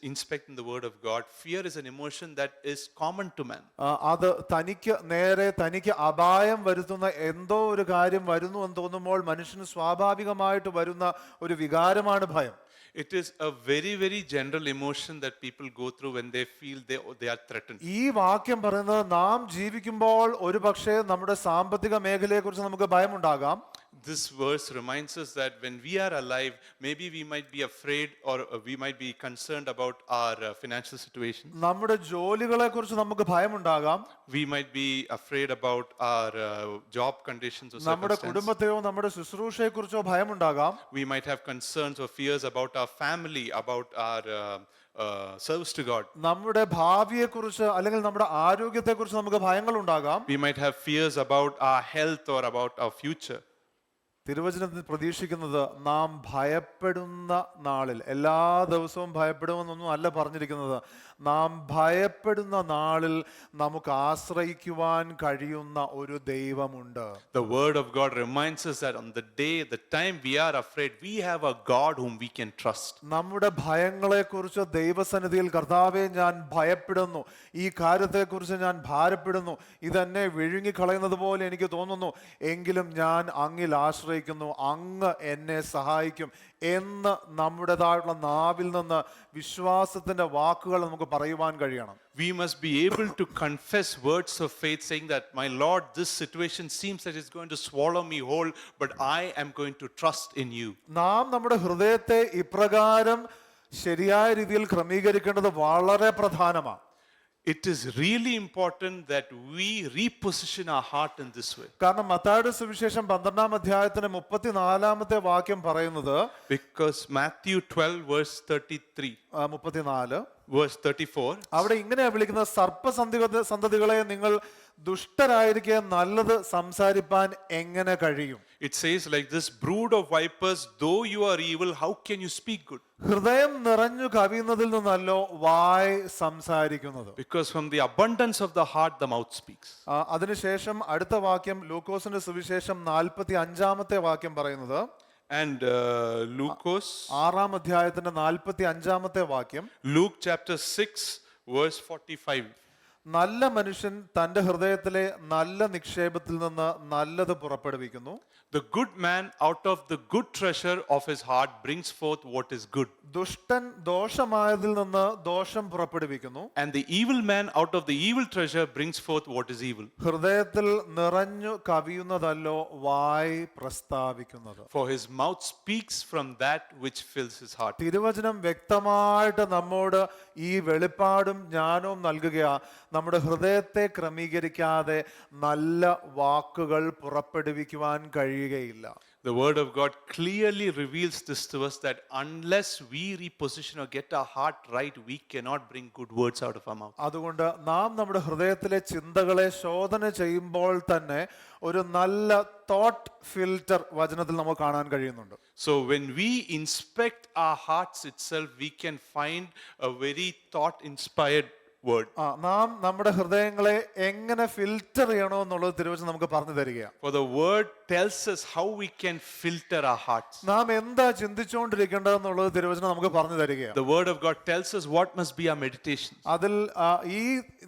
inspect in the word of God, fear is an emotion that is common to man.
അത് തനിക്ക് അപായം വരുത്തുന്ന എന്തോ ഒരു കാര്യം വരുന്നു എന്ന് തോന്നുമ്പോൾ മനുഷ്യന് സ്വാഭാവികമായിട്ട് വരുന്ന ഒരു വികാരമാണ് ഭയം.
It is a very, very general emotion that people go through when they feel they are threatened.
ഈ വാക്യം പറയുന്നത് നാം ജീവിക്കുമ്പോൾ ഒരു പക്ഷേ നമ്മുടെ സാമ്പത്തിക മേഖലയെക്കുറിച്ച് നമുക്ക് ഭയമുണ്ടാകാം.
This verse reminds us that when we are alive, maybe we might be afraid or we might be concerned about our financial situation.
നമ്മുടെ ജോലികളെക്കുറിച്ച് നമുക്ക് ഭയമുണ്ടാകാം.
We might be afraid about our job conditions or
നമ്മുടെ
circumstances.
കുടുംബത്തെയോ നമ്മുടെ ശുശ്രൂഷയെക്കുറിച്ചോ ഭയമുണ്ടാകാം.
We might have concerns or fears about our family, about our service to God.
നമ്മുടെ ഭാവിയെക്കുറിച്ച് അല്ലെങ്കിൽ നമ്മുടെ ആരോഗ്യത്തെക്കുറിച്ച് നമുക്ക് ഭയങ്ങളുണ്ടാകാം.
We might have fears about our health or about our future.
തിരുവചനത്തിൽ പ്രതീക്ഷിക്കുന്നത് നാം ഭയപ്പെടുന്ന നാളിൽ, എല്ലാ ദിവസവും ഭയപ്പെടുമെന്നൊന്നും അല്ല പറഞ്ഞിരിക്കുന്നത്, നാം ഭയപ്പെടുന്ന നാളിൽ നമുക്ക് ആശ്രയിക്കുവാൻ കഴിയുന്ന ഒരു ദൈവമുണ്ട്.
The word of God reminds us that on the day, the time we are afraid, we have a God whom we can trust.
നമ്മുടെ ഭയങ്ങളെക്കുറിച്ച് ദൈവസന്നിധിയിൽ കർത്താവേ ഞാൻ ഭയപ്പെടുന്നു, ഈ കാര്യത്തെക്കുറിച്ച് ഞാൻ ഭാരപ്പെടുന്നു, ഇതെന്നെ വിഴുങ്ങിക്കളയുന്നത് പോലെ എനിക്ക് തോന്നുന്നു, എങ്കിലും ഞാൻ അങ്ങിൽ ആശ്രയിക്കുന്നു, അങ്ങ് എന്നെ സഹായിക്കും എന്ന് നമ്മുടേതായിട്ടുള്ള നാവിൽ നിന്ന് വിശ്വാസത്തിന്റെ വാക്കുകൾ നമുക്ക് പറയുവാൻ കഴിയണം.
We must be able to confess words of faith saying that, my Lord, this situation seems that it's going to swallow me whole, but I am going to trust in you.
നാം നമ്മുടെ ഹൃദയത്തെ ഇപ്രകാരം ശരിയായ രീതിയിൽ ക്രമീകരിക്കേണ്ടത് വളരെ പ്രധാനമാണ്.
It is really important that we reposition our heart in this way.
കാരണം മത്തായിയുടെ സുവിശേഷം 12-ാം അധ്യായത്തിന് 34-ാമത്തെ വാക്യം പറയുന്നത്,
Because Matthew 12 verse 33,
34
verse 34,
അവിടെ ഇങ്ങനെയാ വിളിക്കുന്നത്, സർപ്പസന്തതികളെ നിങ്ങൾ ദുഷ്ടരായിരിക്കെ നല്ലത് സംസാരിപ്പാൻ എങ്ങനെ കഴിയും?
it says like this, brood of vipers, though you are evil, how can you speak good?
ഹൃദയം നിറഞ്ഞു കവിയുന്നതിൽ നിന്നല്ലോ വായ് സംസാരിക്കുന്നത്.
Because from the abundance of the heart the mouth speaks.
അതിനുശേഷം അടുത്ത വാക്യം ലൂക്കോസിന്റെ സുവിശേഷം 45-ാമത്തെ വാക്യം പറയുന്നത്,
And Lucas,
6-ാം അധ്യായത്തിന്റെ 45-ാമത്തെ വാക്യം,
Luke chapter 6 verse 45.
നല്ല മനുഷ്യൻ തന്റെ ഹൃദയത്തിലെ നല്ല നിക്ഷേപത്തിൽ നിന്ന് നല്ലത് പുറപ്പെടുവിക്കുന്നു.
The good man out of the good treasure of his heart brings forth what is good.
ദുഷ്ടൻ ദോഷമായതിൽ നിന്ന് ദോഷം പുറപ്പെടുവിക്കുന്നു.
And the evil man out of the evil treasure brings forth what is evil.
ഹൃദയത്തിൽ നിറഞ്ഞു കവിയുന്നതല്ലോ വായ് പ്രസ്താവിക്കുന്നത്.
For his mouth speaks from that which fills his heart.
തിരുവചനം വ്യക്തമായിട്ട് നമ്മോട് ഈ വെളിപ്പാടും ജ്ഞാനവും നൽകുകയാ, നമ്മുടെ ഹൃദയത്തെ ക്രമീകരിക്കാതെ നല്ല വാക്കുകൾ പുറപ്പെടുവിക്കുവാൻ കഴിയുകയില്ല.
The word of God clearly reveals this to us, that unless we reposition or get our heart right, we cannot bring good words out of our mouth.
അതുകൊണ്ട് നാം നമ്മുടെ ഹൃദയത്തിലെ ചിന്തകളെ ശോധന ചെയ്യുമ്പോൾ തന്നെ ഒരു നല്ല തോട്ട് ഫിൽറ്റർ വചനത്തിൽ നമുക്ക് കാണാൻ കഴിയുന്നുണ്ട്.
So when we inspect our hearts itself, we can find a very thought inspired word.
നാം നമ്മുടെ ഹൃദയങ്ങളെ എങ്ങനെ ഫിൽറ്റർ ചെയ്യണോ എന്നുള്ളത് തിരുവചനം നമുക്ക് പറഞ്ഞു തരികയാണ്.
For the word tells us how we can filter our hearts.
നാം എന്താ ചിന്തിച്ചുകൊണ്ടിരിക്കേണ്ടതെന്നുള്ളത് തിരുവചനം നമുക്ക് പറഞ്ഞു തരികയാണ്.
The word of God tells us what must be our meditation.
അതിൽ ഈ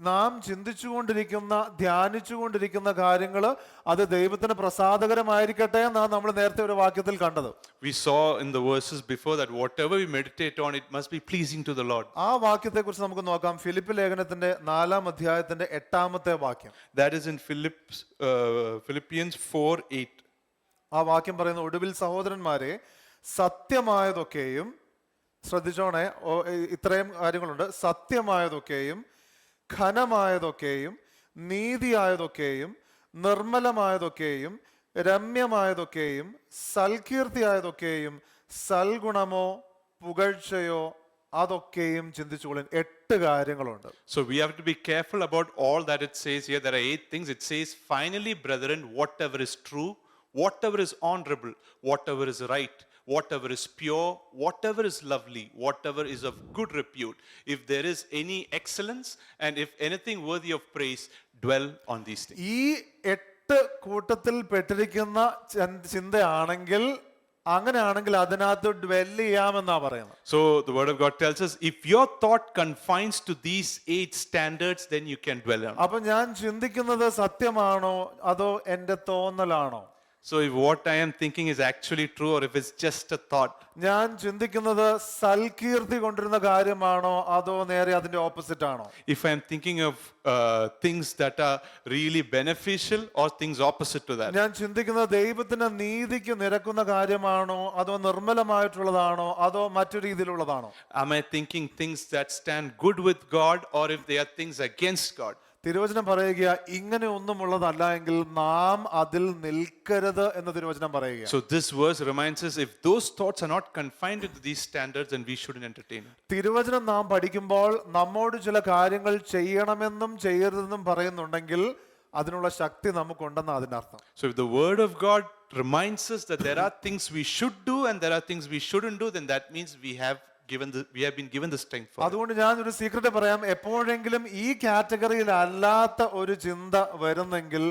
നാം ചിന്തിച്ചുകൊണ്ടിരിക്കുന്ന ധ്യാനിച്ചുകൊണ്ടിരിക്കുന്ന കാര്യങ്ങൾ അത് ദൈവത്തിന് പ്രസാദകരമായിരിക്കട്ടെ എന്നാണ് നമ്മൾ നേരത്തെ ഒരു വാക്യത്തിൽ കണ്ടത്.
We saw in the verses before that whatever we meditate on, it must be pleasing to the Lord.
ആ വാക്യത്തെ കുറിച്ച് നമുക്ക് നോക്കാം. ഫിലിപ്പ് ലേഖനത്തിന്റെ 4-ാം അധ്യായത്തിന്റെ 8-ാമത്തെ വാക്യം.
That is in Philippians 4:8.
ആ വാക്യം പറയുന്ന ഒടുവിൽ സഹോദരന്മാരെ, സത്യമായതൊക്കെയും, ശ്രദ്ധിച്ചോണേ, ഇത്രയും കാര്യങ്ങളുണ്ട്, സത്യമായതൊക്കെയും ഘനമായതൊക്കെയും നീതിയായതൊക്കെയും നിർമ്മലമായതൊക്കെയും രമ്യമായതൊക്കെയും സൽകീർത്തിയായതൊക്കെയും സൽഗുണമോ പുകഴ്ചയോ അതൊക്കെയും ചിന്തിച്ചുകൊള്ളൻ. 8 കാര്യങ്ങളുണ്ട്.
So we have to be careful about all that it says here. There are 8 things. It says, finally, brethren, whatever is true, whatever is honorable, whatever is right, whatever is pure, whatever is lovely, whatever is of good repute, if there is any excellence and if anything worthy of praise, dwell on these things.
ഈ 8 കൂട്ടത്തിൽ പെട്ടിരിക്കുന്ന ചിന്തയാണെങ്കിൽ, അങ്ങനെയാണെങ്കിൽ അതിനകത്ത് dwell ചെയ്യാമെന്നാ പറയുന്നത്.
So the word of God tells us, if your thought confines to these 8 standards, then you can dwell on.
അപ്പൊ ഞാൻ ചിന്തിക്കുന്നത് സത്യമാണോ അതോ എന്റെ തോന്നലാണോ?
So if what I am thinking is actually true or if it's just a thought.
ഞാൻ ചിന്തിക്കുന്നത് സൽകീർത്തി കൊണ്ടിരുന്ന കാര്യമാണോ അതോ നേരെ അതിന്റെ ഓപ്പോസിറ്റ് ആണോ?
If I am thinking of things that are really beneficial or things opposite to that.
ഞാൻ ചിന്തിക്കുന്നത് ദൈവത്തിന്റെ നീതിക്ക് നിരക്കുന്ന കാര്യമാണോ അതോ നിർമ്മലമായിട്ടുള്ളതാണോ അതോ മറ്റു രീതിയിലുള്ളതാണോ?
Am I thinking things that stand good with God or if they are things against God?
തിരുവചനം പറയുക ഇങ്ങനെ ഒന്നും ഉള്ളതല്ല എങ്കിൽ നാം അതിൽ നിൽക്കരുത് എന്ന് തിരുവചനം പറയുക.
So this verse reminds us, if those thoughts are not confined to these standards, then we shouldn't entertain it.
തിരുവചനം നാം പഠിക്കുമ്പോൾ നമ്മോട് ചില കാര്യങ്ങൾ ചെയ്യണമെന്നും ചെയ്യരുതെന്നും പറയുന്നുണ്ടെങ്കിൽ അതിനുള്ള ശക്തി നമുക്കുണ്ടെന്ന് അതിനർത്ഥം.
So if the word of God reminds us that there are things we should do and there are things we shouldn't do, then that means we have been given the strength for it.
അതുകൊണ്ട് ഞാൻ ഒരു secret പറയാം, എപ്പോഴെങ്കിലും ഈ കാറ്റഗറിയിൽ അല്ലാത്ത ഒരു ചിന്ത വരുന്നെങ്കിൽ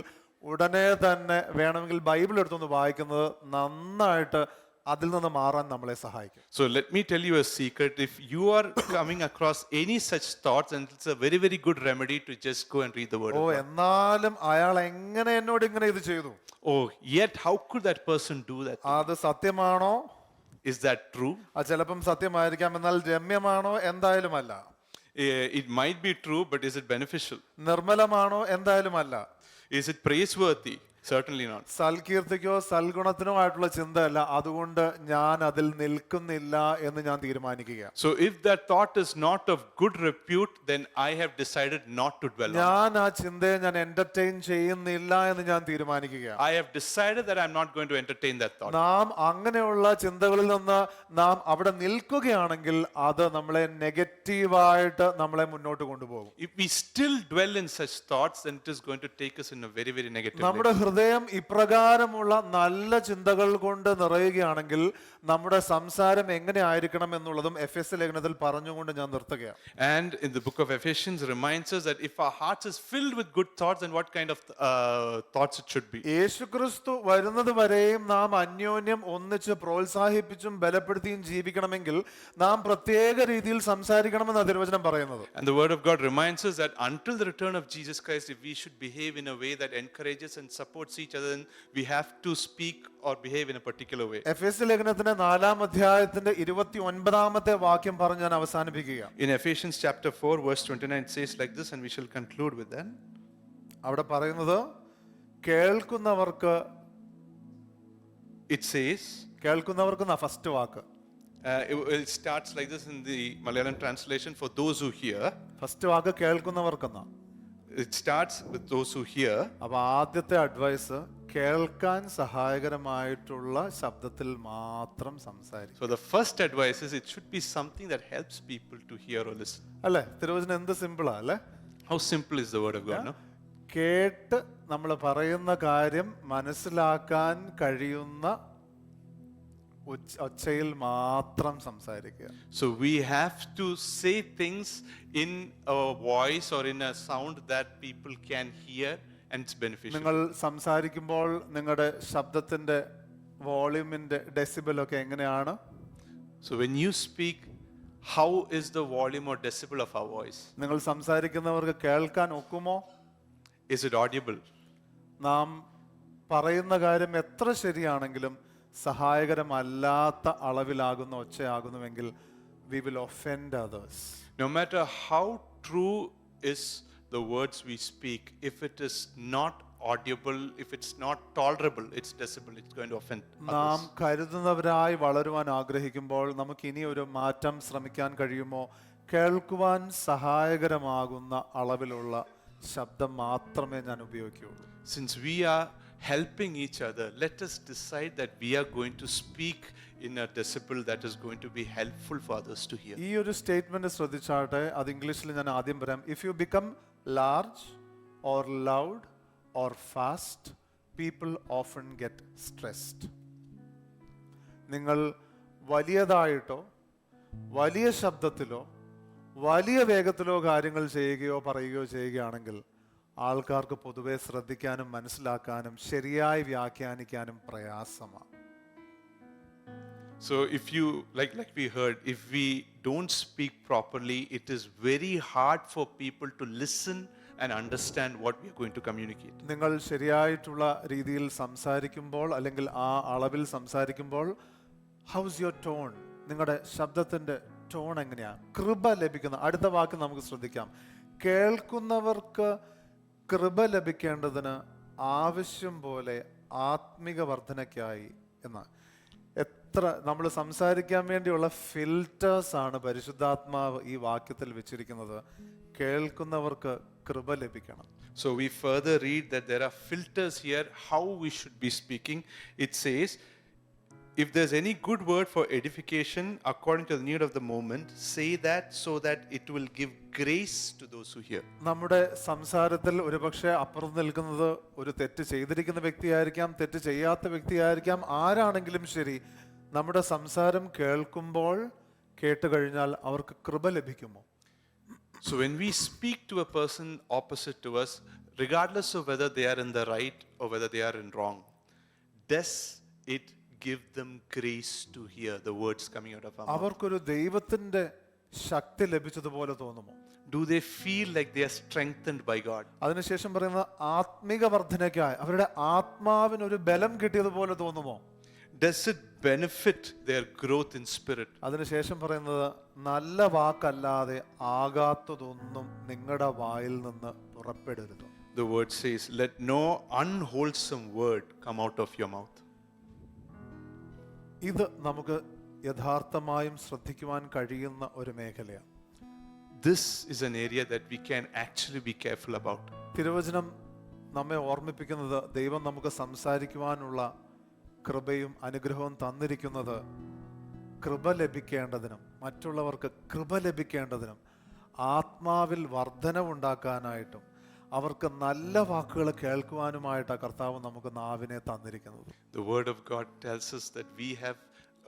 ഉടനെ തന്നെ വേണമെങ്കിൽ ബൈബിൾ എടുത്തൊന്ന് വായിക്കുന്നത് നന്നായിട്ട് അതിൽ നിന്ന് മാറാൻ നമ്മളെ സഹായിക്കും.
So let me tell you a secret. If you are coming across any such thoughts, and it's a very, very good remedy to just go and read the word of God.
എന്നാലും അയാൾ എങ്ങനെ എന്നോട് ഇങ്ങനെ ഇത് ചെയ്തു?
Oh, yet how could that person do that?
അത് സത്യമാണോ?
Is that true?
അത് ചിലപ്പം സത്യമായിരിക്കാം, എന്നാൽ രമ്യമാണോ? എന്തായാലും അല്ല.
It might be true, but is it beneficial?
നിർമ്മലമാണോ? എന്തായാലും അല്ല.
Is it praiseworthy? Certainly not.
സൽകീർത്തിക്കോ സൽഗുണത്തിനോ ആയിട്ടുള്ള ചിന്തയല്ല. അതുകൊണ്ട് ഞാൻ അതിൽ നിൽക്കുന്നില്ല എന്ന് ഞാൻ തീരുമാനിക്കുക.
So if that thought is not of good repute, then I have decided not to dwell on it.
ഞാൻ ആ ചിന്തയെ ഞാൻ എന്റർടൈൻ ചെയ്യുന്നില്ല എന്ന് ഞാൻ തീരുമാനിക്കുക.
I have decided that I'm not going to entertain that thought.
നാം അങ്ങനെയുള്ള ചിന്തകളിൽ നിന്ന് നാം അവിടെ നിൽക്കുകയാണെങ്കിൽ അത് നമ്മളെ നെഗറ്റീവായിട്ട് നമ്മളെ മുന്നോട്ട് കൊണ്ടുപോകും.
If we still dwell in such thoughts, then it is going to take us in a very, very negative way.
നമ്മുടെ ഹൃദയം ഇപ്രകാരമുള്ള നല്ല ചിന്തകൾ കൊണ്ട് നിറയുകയാണെങ്കിൽ നമ്മുടെ സംസാരം എങ്ങനെ ആയിരിക്കണം എന്നുള്ളതും എഫെസ്യ ലേഖനത്തിൽ പറഞ്ഞുകൊണ്ട് ഞാൻ നിർത്തുകയാണ്.
And in the book of Ephesians reminds us that if our hearts is filled with good thoughts, then what kind of thoughts it should be.
യേശുക്രിസ്തു വരുന്നത് വരെയും നാം അന്യോന്യം ഒന്നിച്ച് പ്രോത്സാഹിപ്പിച്ചും ബലപ്പെടുത്തിയും ജീവിക്കണമെങ്കിൽ നാം പ്രത്യേക രീതിയിൽ സംസാരിക്കണമെന്ന് തിരുവചനം പറയുന്നത്.
And the word of God reminds us that until the return of Jesus Christ, if we should behave in a way that encourages and supports each other, then we have to speak or behave in a particular way.
എഫെസ്യ ലേഖനത്തിന്റെ 4-ാം അധ്യായത്തിന്റെ 29-ാമത്തെ വാക്യം പറഞ്ഞ് ഞാൻ അവസാനിപ്പിക്കുക.
In Ephesians chapter 4 verse 29 says like this, and we shall conclude with that.
അവിടെ പറയുന്നത് കേൾക്കുന്നവർക്ക്,
it says,
കേൾക്കുന്നവർക്ക് ഫസ്റ്റ് വാക്ക്
it starts like this in the Malayalam translation, for those who hear.
First വാക്ക് കേൾക്കുന്നവർക്കെന്നാ.
It starts with those who hear.
അപ്പൊ ആദ്യത്തെ advice കേൾക്കാൻ സഹായകരമായിട്ടുള്ള ശബ്ദത്തിൽ മാത്രം സംസാരിക്കും.
So the first advice is it should be something that helps people to hear or listen.
അല്ലേ? തിരുവചനം എന്ത് സിമ്പിളാ അല്ലേ?
How simple is the word of God, no?
കേട്ട് നമ്മൾ പറയുന്ന കാര്യം മനസ്സിലാക്കാൻ കഴിയുന്ന ഒച്ചയിൽ മാത്രം സംസാരിക്കുക.
So we have to say things in a voice or in a sound that people can hear and it's beneficial.
നിങ്ങൾ സംസാരിക്കുമ്പോൾ നിങ്ങളുടെ ശബ്ദത്തിന്റെ വോളിയൂമിന്റെ ഡെസിബൽ ഒക്കെ എങ്ങനെയാണ്?
So when you speak, how is the volume or decibel of our voice?
നിങ്ങൾ സംസാരിക്കുന്നവർക്ക് കേൾക്കാൻ ഒക്കുമോ?
Is it audible?
നാം പറയുന്ന കാര്യം എത്ര ശരിയാണെങ്കിലും സഹായകരമല്ലാത്ത അളവിലാകുന്ന ഒച്ചയാകുന്നുവെങ്കിൽ we will offend others.
No matter how true is the words we speak, if it is not audible, if it's not tolerable, it's decibel, it's going to offend
നാം
others.
കരുതുന്നവരായി വളരുവാൻ ആഗ്രഹിക്കുമ്പോൾ നമുക്ക് ഇനി ഒരു മാറ്റം ശ്രമിക്കാൻ കഴിയുമോ? കേൾക്കുവാൻ സഹായകരമാകുന്ന അളവിലുള്ള ശബ്ദം മാത്രമേ ഞാൻ ഉപയോഗിക്കുകയുള്ളൂ.
Since we are helping each other, let us decide that we are going to speak in a decibel that is going to be helpful for others to hear.
ഈ ഒരു സ്റ്റേറ്റ്മെന്റ് ശ്രദ്ധിച്ചാട്ടെ, അത് ഇംഗ്ലീഷിൽ ഞാൻ ആദ്യം പറയാം. If you become large or loud or fast, people often get stressed. നിങ്ങൾ വലിയതായിട്ടോ വലിയ ശബ്ദത്തിലോ വലിയ വേഗത്തിലോ കാര്യങ്ങൾ ചെയ്യുകയോ പറയുകയോ ചെയ്യുകയാണെങ്കിൽ ആൾക്കാർക്ക് പൊതുവെ ശ്രദ്ധിക്കാനും മനസ്സിലാക്കാനും ശരിയായി വ്യാഖ്യാനിക്കാനും പ്രയാസമാണ്.
So if you, like we heard, if we don't speak properly, it is very hard for people to listen and understand what we are going to communicate.
നിങ്ങൾ ശരിയായിട്ടുള്ള രീതിയിൽ സംസാരിക്കുമ്പോൾ അല്ലെങ്കിൽ ആ അളവിൽ സംസാരിക്കുമ്പോൾ, ഹൗസ് യുവർ ടോൺ, നിങ്ങളുടെ ശബ്ദത്തിന്റെ ടോൺ എങ്ങനെയാ? കൃപ ലഭിക്കുന്ന അടുത്ത വാക്ക് നമുക്ക് ശ്രദ്ധിക്കാം. കേൾക്കുന്നവർക്ക് കൃപ ലഭിക്കേണ്ടതിന് ആവശ്യം പോലെ ആത്മിക വർധനയ്ക്കായി എന്ന്. എത്ര നമ്മൾ സംസാരിക്കാൻ വേണ്ടിയുള്ള ഫിൽറ്റേഴ്സ് ആണ് പരിശുദ്ധാത്മാവ് ഈ വാക്യത്തിൽ വെച്ചിരിക്കുന്നത്. കേൾക്കുന്നവർക്ക് കൃപ ലഭിക്കണം.
So we further read that there are filters here how we should be speaking. It says, if there's any good word for edification according to the need of the moment, say that so that it will give grace to those who hear.
നമ്മുടെ സംസാരത്തിൽ ഒരുപക്ഷെ അപ്പുറത്ത് നിൽക്കുന്നത് ഒരു തെറ്റ് ചെയ്തിരിക്കുന്ന വ്യക്തിയായിരിക്കാം, തെറ്റ് ചെയ്യാത്ത വ്യക്തിയായിരിക്കാം, ആരാണെങ്കിലും ശരി, നമ്മുടെ സംസാരം കേൾക്കുമ്പോൾ കേട്ട് കഴിഞ്ഞാൽ അവർക്ക് കൃപ ലഭിക്കുമോ?
So when we speak to a person opposite to us, regardless of whether they are in the right or whether they are in wrong, does it give them grace to hear the words coming out of our mouth?
അവർക്കൊരു ദൈവത്തിന്റെ ശക്തി ലഭിച്ചതുപോലെ തോന്നുമോ?
Do they feel like they are strengthened by God?
അതിനുശേഷം പറയുന്നത് ആത്മിക വർധനയ്ക്കായി അവരുടെ ആത്മാവിന് ഒരു ബലം കിട്ടിയതുപോലെ തോന്നുമോ?
Does it benefit their growth in spirit?
അതിനുശേഷം പറയുന്നത് നല്ല വാക്കല്ലാതെ ആകാത്തതൊന്നും നിങ്ങളുടെ വായിൽ നിന്ന് പുറപ്പെടരുത്.
The word says, let no unwholesome word come out of your mouth.
ഇത് നമുക്ക് യഥാർത്ഥമായും ശ്രദ്ധിക്കുവാൻ കഴിയുന്ന ഒരു മേഖലയാണ്.
This is an area that we can actually be careful about.
തിരുവചനം നമ്മെ ഓർമ്മിപ്പിക്കുന്നത് ദൈവം നമുക്ക് സംസാരിക്കുവാനുള്ള കൃപയും അനുഗ്രഹവും തന്നിരിക്കുന്നത് കൃപ ലഭിക്കേണ്ടതിനും മറ്റുള്ളവർക്ക് കൃപ ലഭിക്കേണ്ടതിനും ആത്മാവിൽ വർധനവുണ്ടാക്കാനായിട്ടും അവർക്ക് നല്ല വാക്കുകൾ കേൾക്കുവാനുമായിട്ടാണ് കർത്താവ് നമുക്ക് നാവിനെ തന്നിരിക്കുന്നത്.
The word of God tells us that we have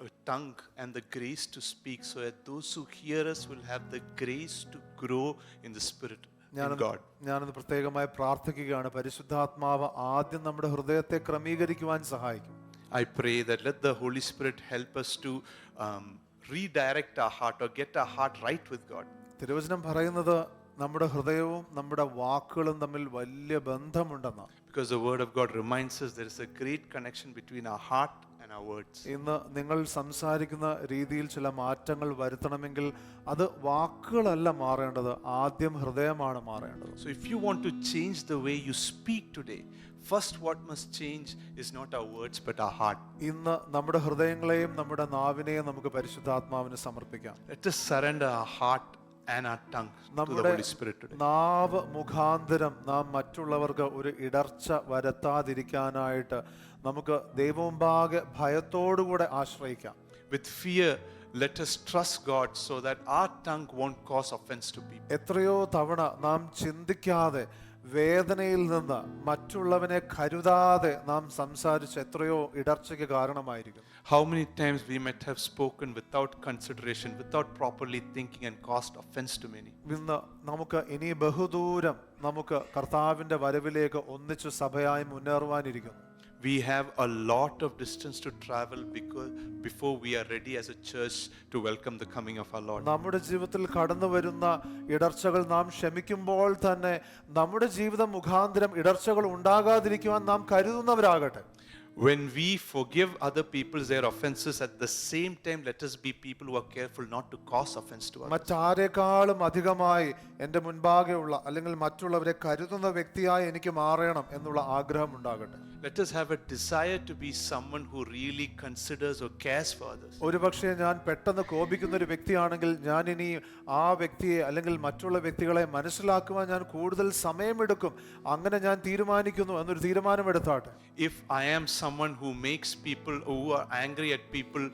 a tongue and the grace to speak, so that those who hear us will have the grace to grow in the spirit in God.
ഞാനത് പ്രത്യേകമായി പ്രാർത്ഥിക്കുകയാണ്. പരിശുദ്ധാത്മാവ് ആദ്യം നമ്മുടെ ഹൃദയത്തെ ക്രമീകരിക്കുവാൻ സഹായിക്കും.
I pray that let the Holy Spirit help us to redirect our heart or get our heart right with God.
തിരുവചനം പറയുന്നത് നമ്മുടെ ഹൃദയവും നമ്മുടെ വാക്കുകളും തമ്മിൽ വലിയ ബന്ധമുണ്ടെന്ന്.
Because the word of God reminds us there is a great connection between our heart and our words.
ഇന്ന് നിങ്ങൾ സംസാരിക്കുന്ന രീതിയിൽ ചില മാറ്റങ്ങൾ വരുത്തണമെങ്കിൽ അത് വാക്കുകളല്ല മാറേണ്ടത്, ആദ്യം ഹൃദയമാണ് മാറേണ്ടത്.
So if you want to change the way you speak today, first what must change is not our words but our heart.
ഇന്ന് നമ്മുടെ ഹൃദയങ്ങളെയും നമ്മുടെ നാവിനെയും നമുക്ക് പരിശുദ്ധാത്മാവിന് സമർപ്പിക്കാം.
Let us surrender our heart and our tongue to the Holy Spirit today.
നാവ് മുഖാന്തരം നാം മറ്റുള്ളവർക്ക് ഒരു ഇടർച്ച വരുത്താതിരിക്കാനായിട്ട് നമുക്ക് ദൈവമുമ്പാകെ ഭയത്തോടുകൂടെ ആശ്രയിക്കാം.
With fear, let us trust God so that our tongue won't cause offense to people.
എത്രയോ തവണ നാം ചിന്തിക്കാതെ വേദനയിൽ നിന്ന് മറ്റുള്ളവനെ കരുതാതെ നാം സംസാരിച്ച് എത്രയോ ഇടർച്ചയ്ക്ക് കാരണമായിരിക്കും.
How many times we might have spoken without consideration, without properly thinking, and caused offense to many.
ഇന്ന് നമുക്ക് ഇനി ബഹുദൂരം നമുക്ക് കർത്താവിന്റെ വരവിലേക്ക് ഒന്നിച്ചു സഭയായി മുന്നേറുവാനിരിക്കുന്നു.
We have a lot of distance to travel before we are ready as a church to welcome the coming of our Lord.
നമ്മുടെ ജീവിതത്തിൽ കടന്നു വരുന്ന ഇടർച്ചകൾ നാം ക്ഷമിക്കുമ്പോൾ തന്നെ നമ്മുടെ ജീവിതം മുഖാന്തരം ഇടർച്ചകൾ ഉണ്ടാകാതിരിക്കുവാൻ നാം കരുതുന്നവരാകട്ടെ.
When we forgive other people their offenses, at the same time, let us be people who are careful not to cause offense to others.
മറ്റാരെക്കാളും അധികമായി എൻ്റെ മുൻപാകെയുള്ള അല്ലെങ്കിൽ മറ്റുള്ളവരെ കരുതുന്ന വ്യക്തിയായി എനിക്ക് മാറണം എന്നുള്ള ആഗ്രഹം ഉണ്ടാകട്ടെ.
Let us have a desire to be someone who really considers or cares for others.
ഒരുപക്ഷെ ഞാൻ പെട്ടെന്ന് കോപിക്കുന്ന ഒരു വ്യക്തിയാണെങ്കിൽ ഞാൻ ഇനി ആ വ്യക്തിയെ അല്ലെങ്കിൽ മറ്റുള്ള വ്യക്തികളെ മനസ്സിലാക്കുവാൻ ഞാൻ കൂടുതൽ സമയമെടുക്കും. അങ്ങനെ ഞാൻ തീരുമാനിക്കുന്നു എന്നൊരു തീരുമാനമെടുത്താട്ടെ.
If I am someone who makes people who are angry at people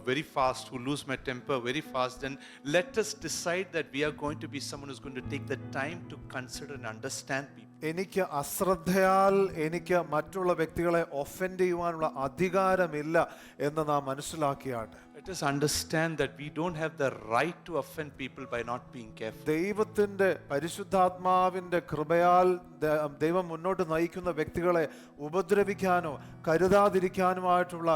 very fast, who lose my temper very fast, then let us decide that we are going to be someone who's going to take the time to consider and understand people.
എനിക്ക് അശ്രദ്ധയാൽ എനിക്ക് മറ്റുള്ള വ്യക്തികളെ offend ചെയ്യുവാനുള്ള അധികാരമില്ല എന്ന് നാം മനസ്സിലാക്കിയാട്ടെ.
Let us understand that we don't have the right to offend people by not being careful.
ദൈവത്തിന്റെ പരിശുദ്ധാത്മാവിന്റെ കൃപയാൽ ദൈവം മുന്നോട്ട് നയിക്കുന്ന വ്യക്തികളെ ഉപദ്രവിക്കാനോ കരുതാതിരിക്കാനുമായിട്ടുള്ള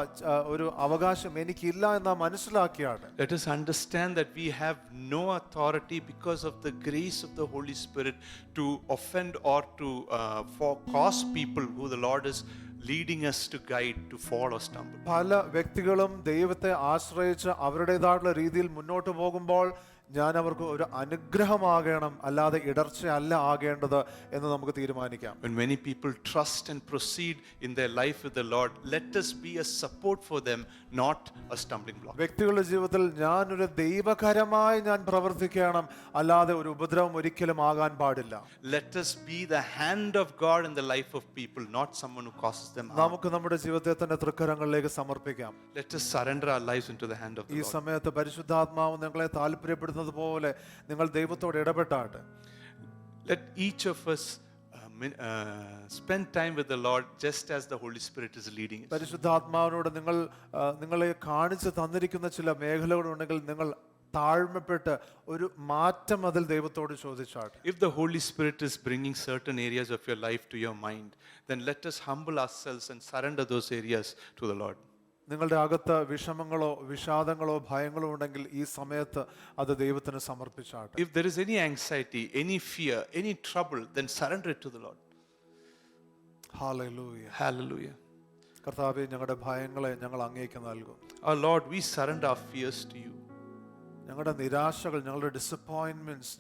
ഒരു അവകാശം എനിക്കില്ല എന്ന് നാം മനസ്സിലാക്കിയാണ്.
Let us understand that we have no authority because of the grace of the Holy Spirit to offend or to cause people who the Lord is leading us to guide to fall or stumble.
പല വ്യക്തികളും ദൈവത്തെ ആശ്രയിച്ച് അവരുടേതായിട്ടുള്ള രീതിയിൽ മുന്നോട്ട് പോകുമ്പോൾ ഞാൻ അവർക്ക് ഒരു അനുഗ്രഹമാകണം, അല്ലാതെ ഇടർച്ചയല്ല ആകേണ്ടത് എന്ന് നമുക്ക് തീരുമാനിക്കാം.
When many people trust and proceed in their life with the Lord, let us be a support for them, not a stumbling block.
വ്യക്തികളുടെ ജീവിതത്തിൽ ഞാനൊരു ദൈവകരമായി ഞാൻ പ്രവർത്തിക്കണം, അല്ലാതെ ഒരു ഉപദ്രവം ഒരിക്കലും ആകാൻ പാടില്ല.
Let us be the hand of God in the life of people, not someone who causes them harm.
നമുക്ക് നമ്മുടെ ജീവിതത്തെ തന്നെ തൃക്കരങ്ങളിലേക്ക് സമർപ്പിക്കാം.
Let us surrender our lives into the hand of the
ഈ
Lord.
സമയത്ത് പരിശുദ്ധാത്മാവ് നിങ്ങളെ താല്പര്യപ്പെടുന്നത് പോലെ നിങ്ങൾ ദൈവത്തോട് ഇടപെട്ടാട്ടെ.
Let each of us spend time with the Lord just as the Holy Spirit is leading us.
പരിശുദ്ധാത്മാവിനോട് നിങ്ങളെ കാണിച്ചു തന്നിരിക്കുന്ന ചില മേഖലകളുണ്ടെങ്കിൽ നിങ്ങൾ താഴ്മപ്പെട്ട് ഒരു മാറ്റം അതിൽ ദൈവത്തോട് ചോദിച്ചാട്ടെ.
If the Holy Spirit is bringing certain areas of your life to your mind, then let us humble ourselves and surrender those areas to the Lord.
നിങ്ങളുടെ അകത്ത് വിഷമങ്ങളോ വിഷാദങ്ങളോ ഭയങ്ങളോ ഉണ്ടെങ്കിൽ ഈ സമയത്ത് അത് ദൈവത്തിന് സമർപ്പിച്ചാട്ടെ.
If there is any anxiety, any fear, any trouble, then surrender it to the Lord.
Hallelujah.
Hallelujah.
കർത്താവേ, ഞങ്ങളുടെ ഭയങ്ങളെ ഞങ്ങൾ അങ്ങേക്ക് നൽകും.
Our Lord, we surrender our fears to you.
ഞങ്ങളുടെ നിരാശകൾ, ഞങ്ങളുടെ ഡിസപ്പോയിൻമെന്റ്സ്,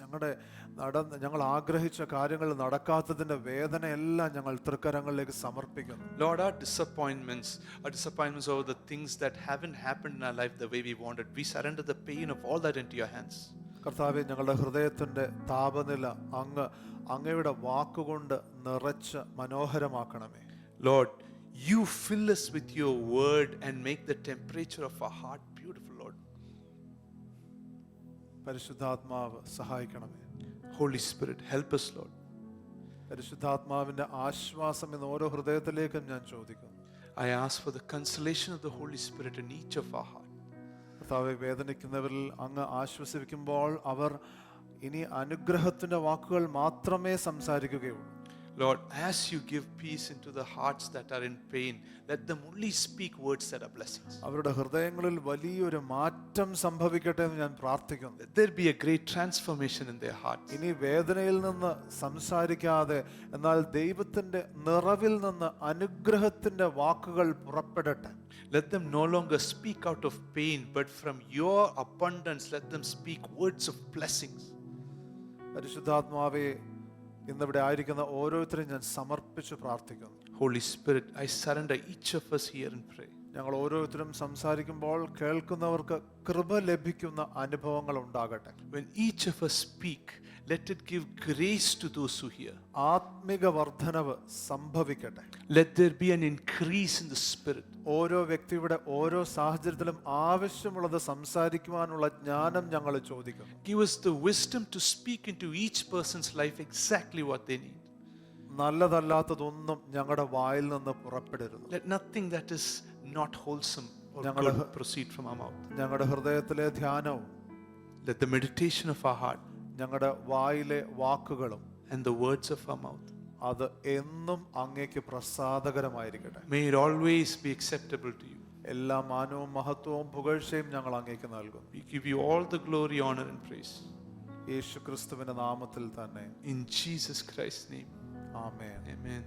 ഞങ്ങൾ ആഗ്രഹിച്ച കാര്യങ്ങൾ നടക്കാത്തതിന്റെ വേദനയെല്ലാം ഞങ്ങൾ തൃക്കരങ്ങളിലേക്ക് സമർപ്പിക്കുന്നു.
Lord, our disappointments over the things that haven't happened in our life the way we wanted, we surrender the pain of all that into your hands.
കർത്താവേ, ഞങ്ങളുടെ ഹൃദയത്തിന്റെ താപനില അങ്ങയുടെ വാക്കുകൊണ്ട് നിറച്ച് മനോഹരമാക്കണമേ.
Lord, you fill us with your word and make the temperature of our heart beautiful, Lord.
പരിശുദ്ധാത്മാവ് സഹായിക്കണമേ.
Holy Spirit, help us, Lord.
പരിശുദ്ധാത്മാവിന്റെ ആശ്വാസം ഇന്ന് ഓരോ ഹൃദയത്തിലേക്കും ഞാൻ ചോദിക്കുന്നു.
I ask for the consolation of the Holy Spirit in each of our heart.
കർത്താവേ, വേദനിക്കുന്നവരിൽ അങ്ങ് ആശ്വസിപ്പിക്കുമ്പോൾ അവർ ഇനി അനുഗ്രഹത്തിന്റെ വാക്കുകൾ മാത്രമേ സംസാരിക്കുകയുള്ളൂ.
Lord, as you give peace into the hearts that are in pain, let them only speak words that are blessings.
അവരുടെ ഹൃദയങ്ങളിൽ വലിയൊരു മാറ്റം സംഭവിക്കട്ടെ എന്ന് ഞാൻ പ്രാർത്ഥിക്കുന്നു.
Let there be a great transformation in their hearts.
ഇനി വേദനയിൽ നിന്ന് സംസാരിക്കാതെ എന്നാൽ ദൈവത്തിന്റെ നിറവിൽ നിന്ന് അനുഗ്രഹത്തിന്റെ വാക്കുകൾ പുറപ്പെടട്ടെ.
Let them no longer speak out of pain, but from your abundance, let them speak words of blessings.
പരിശുദ്ധാത്മാവേ, ഇന്നിവിടെ ആയിരിക്കുന്ന ഓരോരുത്തരെയും ഞാൻ സമർപ്പിച്ച് പ്രാർത്ഥിക്കുന്നു.
Holy Spirit, I surrender each of us here and pray.
ഞങ്ങൾ ഓരോരുത്തരും സംസാരിക്കുമ്പോൾ കേൾക്കുന്നവർക്ക് കൃപ ലഭിക്കുന്ന അനുഭവങ്ങൾ ഉണ്ടാകട്ടെ.
When each of us speak, let it give grace to those who hear.
ആത്മിക വർധനവ് സംഭവിക്കട്ടെ.
Let there be an increase in the spirit.
ഓരോ വ്യക്തിയുടെ ഓരോ സാഹചര്യത്തിലും ആവശ്യമുള്ളത് സംസാരിക്കുവാനുള്ള ജ്ഞാനം ഞങ്ങൾ ചോദിക്കുന്നു.
Give us the wisdom to speak into each person's life exactly what they need.
നല്ലതല്ലാത്തതൊന്നും ഞങ്ങളുടെ വായിൽ നിന്ന് പുറപ്പെടരുത്.
Let nothing that is not wholesome or
ഞങ്ങളുടെ
good proceed from our mouth.
ഞങ്ങളുടെ ഹൃദയത്തിലെ ധ്യാനവും
Let the meditation of our heart
ഞങ്ങളുടെ വായിലെ വാക്കുകളും
and the words of our mouth,
അത് എന്നും അങ്ങേക്ക് പ്രസാദകരമായിരിക്കട്ടെ.
may it always be acceptable to you.
എല്ലാ മാനവും മഹത്വവും പുകഴ്ചയും ഞങ്ങൾ അങ്ങേക്ക് നൽകുന്നു.
We give you all the glory, honor and praise.
യേശു ക്രിസ്തുവിന്റെ നാമത്തിൽ തന്നെ.
In Jesus Christ's name.
Amen.
Amen.